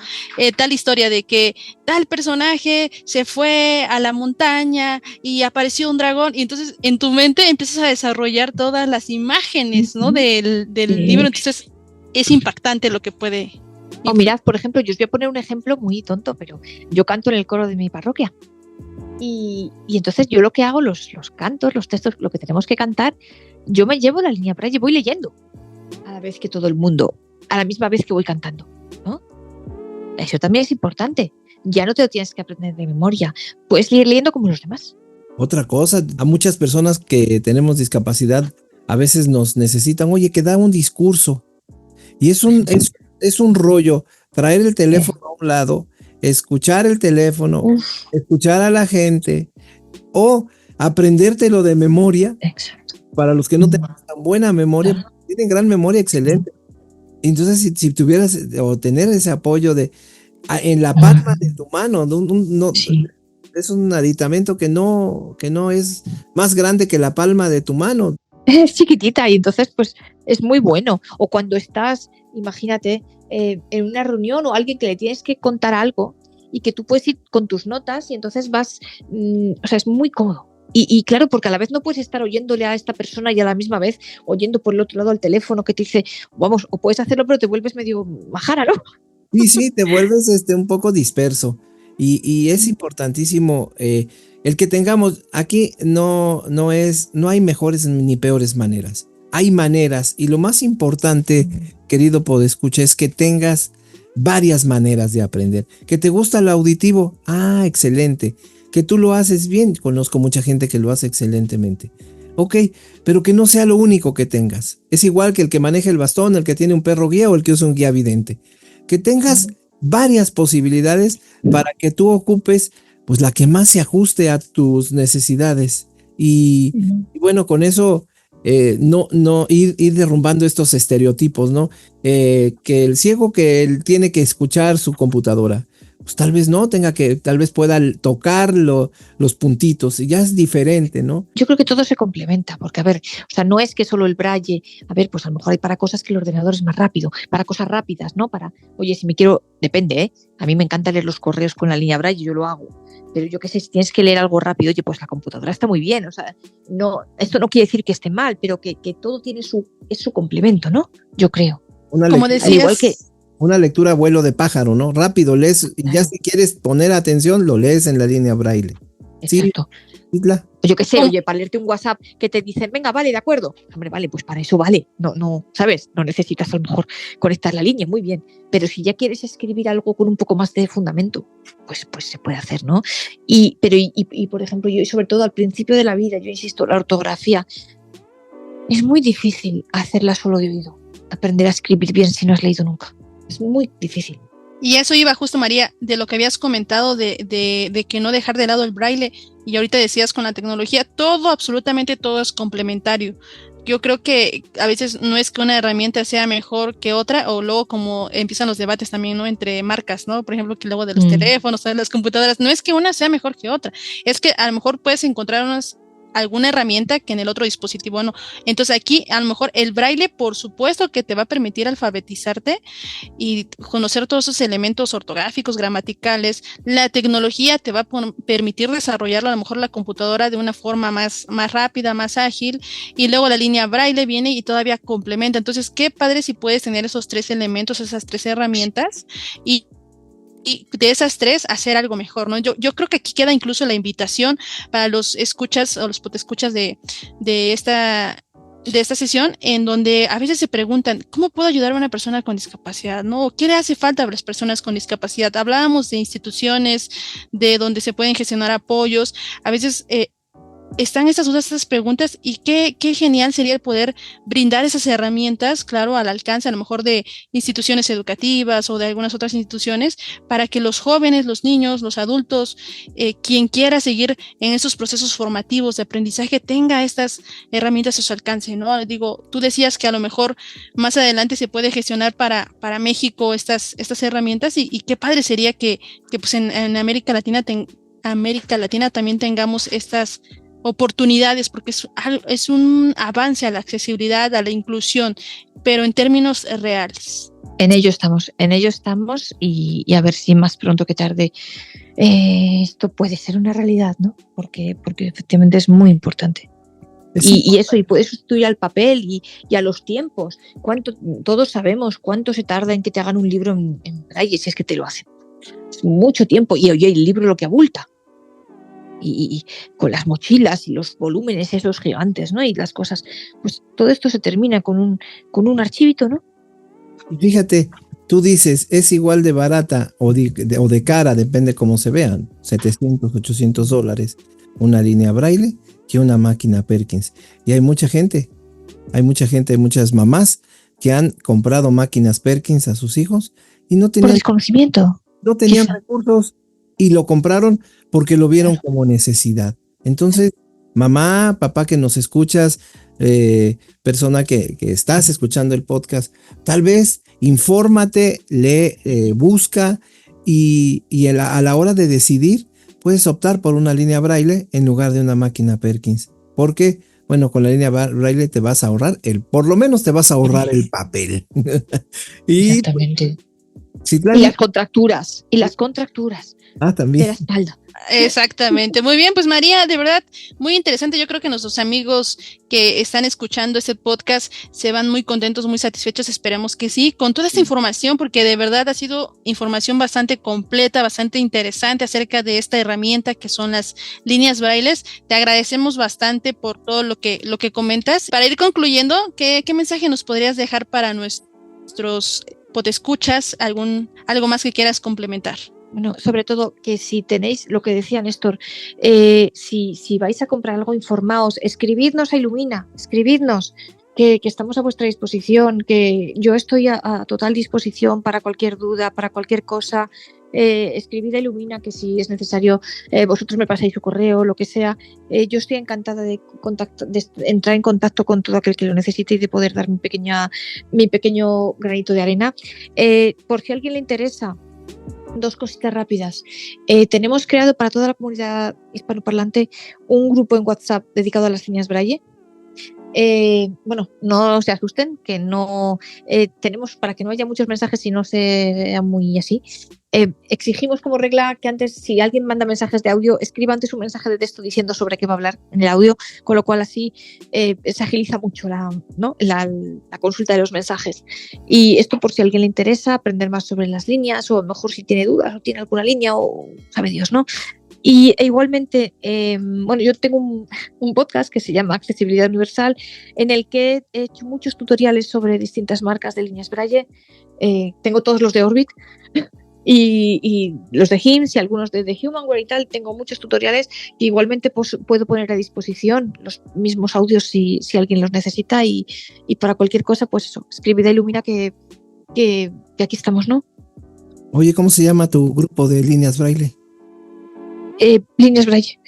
Tal historia de que tal personaje se fue a la montaña y apareció un dragón, y entonces en tu mente empiezas a desarrollar todas las imágenes, ¿no? del libro, entonces es impactante lo que puede. O mirad, por ejemplo, yo os voy a poner un ejemplo muy tonto, pero yo canto en el coro de mi parroquia y entonces yo lo que hago, los cantos, los textos, lo que tenemos que cantar, yo me llevo la línea Braille, voy leyendo a la vez que todo el mundo, a la misma vez que voy cantando, ¿no? Eso también es importante. Ya no te lo tienes que aprender de memoria, puedes ir leyendo como los demás. Otra cosa, a muchas personas que tenemos discapacidad a veces nos necesitan, oye, que da un discurso, y es un rollo traer el teléfono a un lado, escuchar el teléfono, escuchar a la gente o aprendértelo de memoria. Exacto. Para los que no tienen tan buena memoria, tienen gran memoria, excelente. Entonces, si tuvieras o tener ese apoyo en la palma de tu mano, es un aditamento que no es más grande que la palma de tu mano. Es chiquitita y entonces pues es muy bueno. O cuando estás, imagínate, en una reunión o alguien que le tienes que contar algo y que tú puedes ir con tus notas y entonces vas, o sea, es muy cómodo. Y claro, porque a la vez no puedes estar oyéndole a esta persona y a la misma vez oyendo por el otro lado el teléfono que te dice, vamos, o puedes hacerlo pero te vuelves medio majara, ¿no? Sí, te vuelves un poco disperso y es importantísimo el que tengamos, aquí no hay mejores ni peores maneras, hay maneras, y lo más importante, querido podescucha, es que tengas varias maneras de aprender. Que te gusta el auditivo, excelente. Que tú lo haces bien, conozco mucha gente que lo hace excelentemente. Ok, pero que no sea lo único que tengas. Es igual que el que maneja el bastón, el que tiene un perro guía o el que usa un guía vidente. Que tengas varias posibilidades para que tú ocupes pues la que más se ajuste a tus necesidades. Y bueno, con eso no ir derrumbando estos estereotipos, ¿no? Que el ciego que él tiene que escuchar su computadora, pues tal vez no, tal vez pueda tocar los puntitos y ya es diferente, ¿no? Yo creo que todo se complementa, porque a ver, o sea, no es que solo el braille, a ver, pues a lo mejor hay para cosas que el ordenador es más rápido, para cosas rápidas, ¿no? Oye, si me quiero, depende, ¿eh? A mí me encanta leer los correos con la línea braille, yo lo hago, pero yo qué sé, si tienes que leer algo rápido, oye, pues la computadora está muy bien, o sea, no, esto no quiere decir que esté mal, pero que todo tiene su complemento, ¿no? Yo creo. Como decías, igual que una lectura a vuelo de pájaro, ¿no? Rápido lees, y ya si quieres poner atención, lo lees en la línea braille. Exacto. Sí, yo qué sé, oye, para leerte un WhatsApp que te dicen, venga, vale, de acuerdo. Hombre, vale, pues para eso vale. No, ¿sabes? No necesitas a lo mejor conectar la línea, muy bien. Pero si ya quieres escribir algo con un poco más de fundamento, pues se puede hacer, ¿no? Pero por ejemplo, yo, y sobre todo al principio de la vida, yo insisto, la ortografía, Es muy difícil hacerla solo de oído, aprender a escribir bien si no has leído nunca. Es muy difícil. Y eso iba justo, María, de lo que habías comentado de que no dejar de lado el braille, y ahorita decías con la tecnología, todo, absolutamente todo es complementario. Yo creo que a veces no es que una herramienta sea mejor que otra, o luego como empiezan los debates también, ¿no? Entre marcas, ¿no? Por ejemplo, que luego de los teléfonos, de las computadoras, no es que una sea mejor que otra, es que a lo mejor puedes encontrar alguna herramienta que en el otro dispositivo no. Entonces aquí a lo mejor el braille, por supuesto que te va a permitir alfabetizarte y conocer todos esos elementos ortográficos, gramaticales. La tecnología te va a permitir desarrollar a lo mejor la computadora de una forma más rápida, más ágil, y luego la línea braille viene y todavía complementa. Entonces qué padre si puedes tener esos 3 elementos, esas 3 herramientas, y de esas 3 hacer algo mejor, ¿no? Yo creo que aquí queda incluso la invitación para los escuchas o los podescuchas de esta sesión, en donde a veces se preguntan, ¿cómo puedo ayudar a una persona con discapacidad? ¿No? ¿Qué le hace falta a las personas con discapacidad? Hablábamos de instituciones, de donde se pueden gestionar apoyos, a veces están estas dudas, estas preguntas, y qué genial sería el poder brindar esas herramientas, claro, al alcance a lo mejor de instituciones educativas o de algunas otras instituciones, para que los jóvenes, los niños, los adultos, quien quiera seguir en esos procesos formativos de aprendizaje, tenga estas herramientas a su alcance, ¿no? Digo, tú decías que a lo mejor más adelante se puede gestionar para México estas herramientas, y qué padre sería que pues en América Latina también tengamos estas oportunidades, porque es un avance a la accesibilidad, a la inclusión, pero en términos reales. En ello estamos, y a ver si más pronto que tarde esto puede ser una realidad, ¿no? Porque efectivamente es muy importante. Y eso, y puede sustituir al papel y a los tiempos. Todos sabemos cuánto se tarda en que te hagan un libro en braille, si es que te lo hacen. Es mucho tiempo, y oye, el libro lo que abulta. Y con las mochilas y los volúmenes esos gigantes, ¿no? Y las cosas, pues todo esto se termina con un archivito, ¿no? Y fíjate, tú dices, es igual de barata o de cara, depende cómo se vean, $700, $800 una línea braille que una máquina Perkins. Y hay muchas mamás que han comprado máquinas Perkins a sus hijos y no tenían, por desconocimiento. No tenían recursos, y lo compraron porque lo vieron como necesidad. Entonces, mamá, papá que nos escuchas, persona que estás escuchando el podcast, tal vez infórmate, lee, busca, y a la hora de decidir puedes optar por una línea braille en lugar de una máquina Perkins, porque bueno, con la línea braille te vas a ahorrar por lo menos te vas a ahorrar el papel. Exactamente. Sí, y las contracturas. También. De la espalda. Exactamente. Muy bien, pues María, de verdad, muy interesante. Yo creo que nuestros amigos que están escuchando este podcast se van muy contentos, muy satisfechos. Esperemos que sí, con toda esta información, porque de verdad ha sido información bastante completa, bastante interesante acerca de esta herramienta que son las líneas brailles. Te agradecemos bastante por todo lo que comentas. Para ir concluyendo, ¿qué mensaje nos podrías dejar para nuestros podescuchas? ¿Algo más que quieras complementar? Bueno, sobre todo que si tenéis, lo que decía Néstor, si vais a comprar algo, informaos, escribidnos a Ilumina, escribidnos, que estamos a vuestra disposición, que yo estoy a total disposición para cualquier duda, para cualquier cosa. Escribid a Ilumina, que si es necesario vosotros me pasáis su correo, lo que sea. Yo estoy encantada de entrar en contacto con todo aquel que lo necesite y de poder dar mi pequeño granito de arena. Por si a alguien le interesa, 2 cositas rápidas. Tenemos creado para toda la comunidad hispanoparlante un grupo en WhatsApp dedicado a las líneas braille. Bueno, no se asusten, que no tenemos, para que no haya muchos mensajes y no sea muy así, exigimos como regla que antes, si alguien manda mensajes de audio, escriba antes un mensaje de texto diciendo sobre qué va a hablar en el audio, con lo cual así se agiliza mucho la consulta de los mensajes. Y esto por si a alguien le interesa aprender más sobre las líneas, o a lo mejor si tiene dudas o tiene alguna línea, o sabe Dios, ¿no? Y igualmente, bueno, yo tengo un podcast que se llama Accesibilidad Universal, en el que he hecho muchos tutoriales sobre distintas marcas de líneas braille. Tengo todos los de Orbit Y los de HIMSS y algunos de Humanware y tal, tengo muchos tutoriales que igualmente pues, puedo poner a disposición los mismos audios si alguien los necesita y para cualquier cosa, pues eso, escribid a Illumina que aquí estamos, ¿no? Oye, ¿cómo se llama tu grupo de líneas braille? Líneas braille.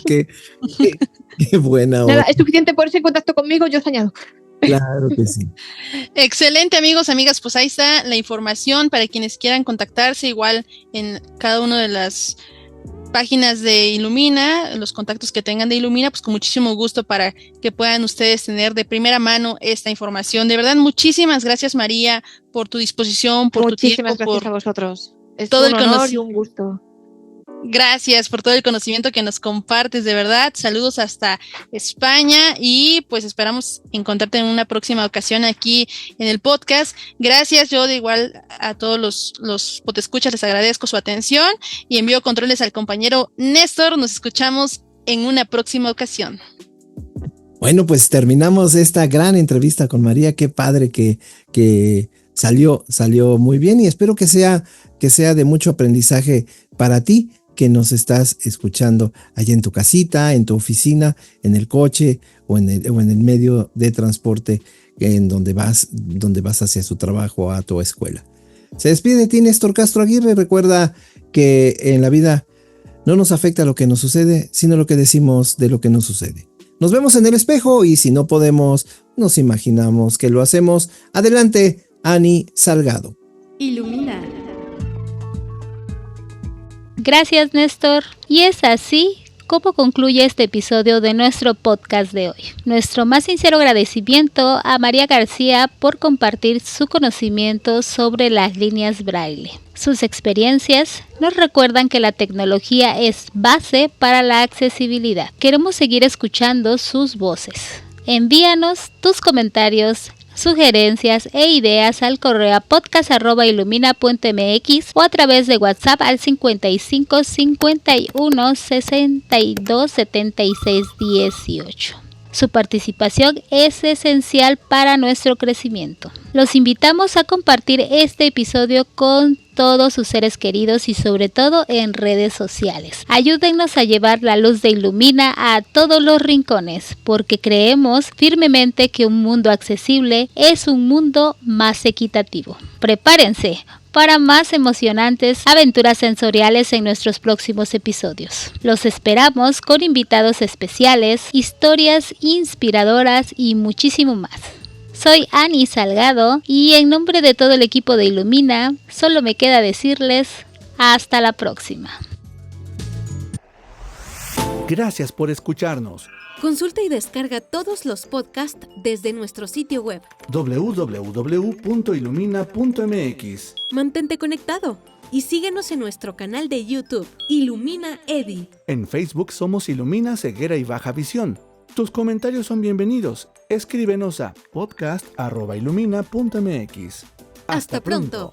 qué buena Nada, onda. es suficiente ponerse en contacto conmigo, yo os añado. Claro que sí. Excelente, amigos, amigas, pues ahí está la información para quienes quieran contactarse, igual en cada una de las páginas de Illumina, los contactos que tengan de Illumina, pues con muchísimo gusto para que puedan ustedes tener de primera mano esta información. De verdad, muchísimas gracias, María, por tu disposición, por tu tiempo. Muchísimas gracias a vosotros. Es todo un el honor y un gusto. Gracias por todo el conocimiento que nos compartes, de verdad. Saludos hasta España y pues esperamos encontrarte en una próxima ocasión aquí en el podcast. Gracias, yo de igual a todos los podescuchas les agradezco su atención y envío controles al compañero Néstor. Nos escuchamos en una próxima ocasión. Bueno, pues terminamos esta gran entrevista con María. Qué padre que salió muy bien y espero que sea de mucho aprendizaje para ti que nos estás escuchando allá en tu casita, en tu oficina, en el coche o en el medio de transporte en donde vas hacia su trabajo o a tu escuela. Se despide de ti Néstor Castro Aguirre. Recuerda que en la vida no nos afecta lo que nos sucede, sino lo que decimos de lo que nos sucede. Nos vemos en el espejo y si no podemos, nos imaginamos que lo hacemos. Adelante, Ani Salgado. Illumina. Gracias, Néstor. Y es así como concluye este episodio de nuestro podcast de hoy. Nuestro más sincero agradecimiento a María García por compartir su conocimiento sobre las líneas braille. Sus experiencias nos recuerdan que la tecnología es base para la accesibilidad. Queremos seguir escuchando sus voces. Envíanos tus comentarios, sugerencias e ideas al correo podcast@illumina.mx o a través de WhatsApp al 55 51 62 76 18. Su participación es esencial para nuestro crecimiento. Los invitamos a compartir este episodio con todos sus seres queridos y sobre todo en redes sociales. Ayúdennos a llevar la luz de Illumina a todos los rincones, porque creemos firmemente que un mundo accesible es un mundo más equitativo. Prepárense para más emocionantes aventuras sensoriales en nuestros próximos episodios. Los esperamos con invitados especiales, historias inspiradoras y muchísimo más. Soy Ani Salgado y en nombre de todo el equipo de Illumina, solo me queda decirles hasta la próxima. Gracias por escucharnos. Consulta y descarga todos los podcasts desde nuestro sitio web. www.illumina.mx. Mantente conectado y síguenos en nuestro canal de YouTube, Illumina Edi. En Facebook somos Illumina Ceguera y Baja Visión. Tus comentarios son bienvenidos. Escríbenos a podcast@illumina.mx. Hasta pronto.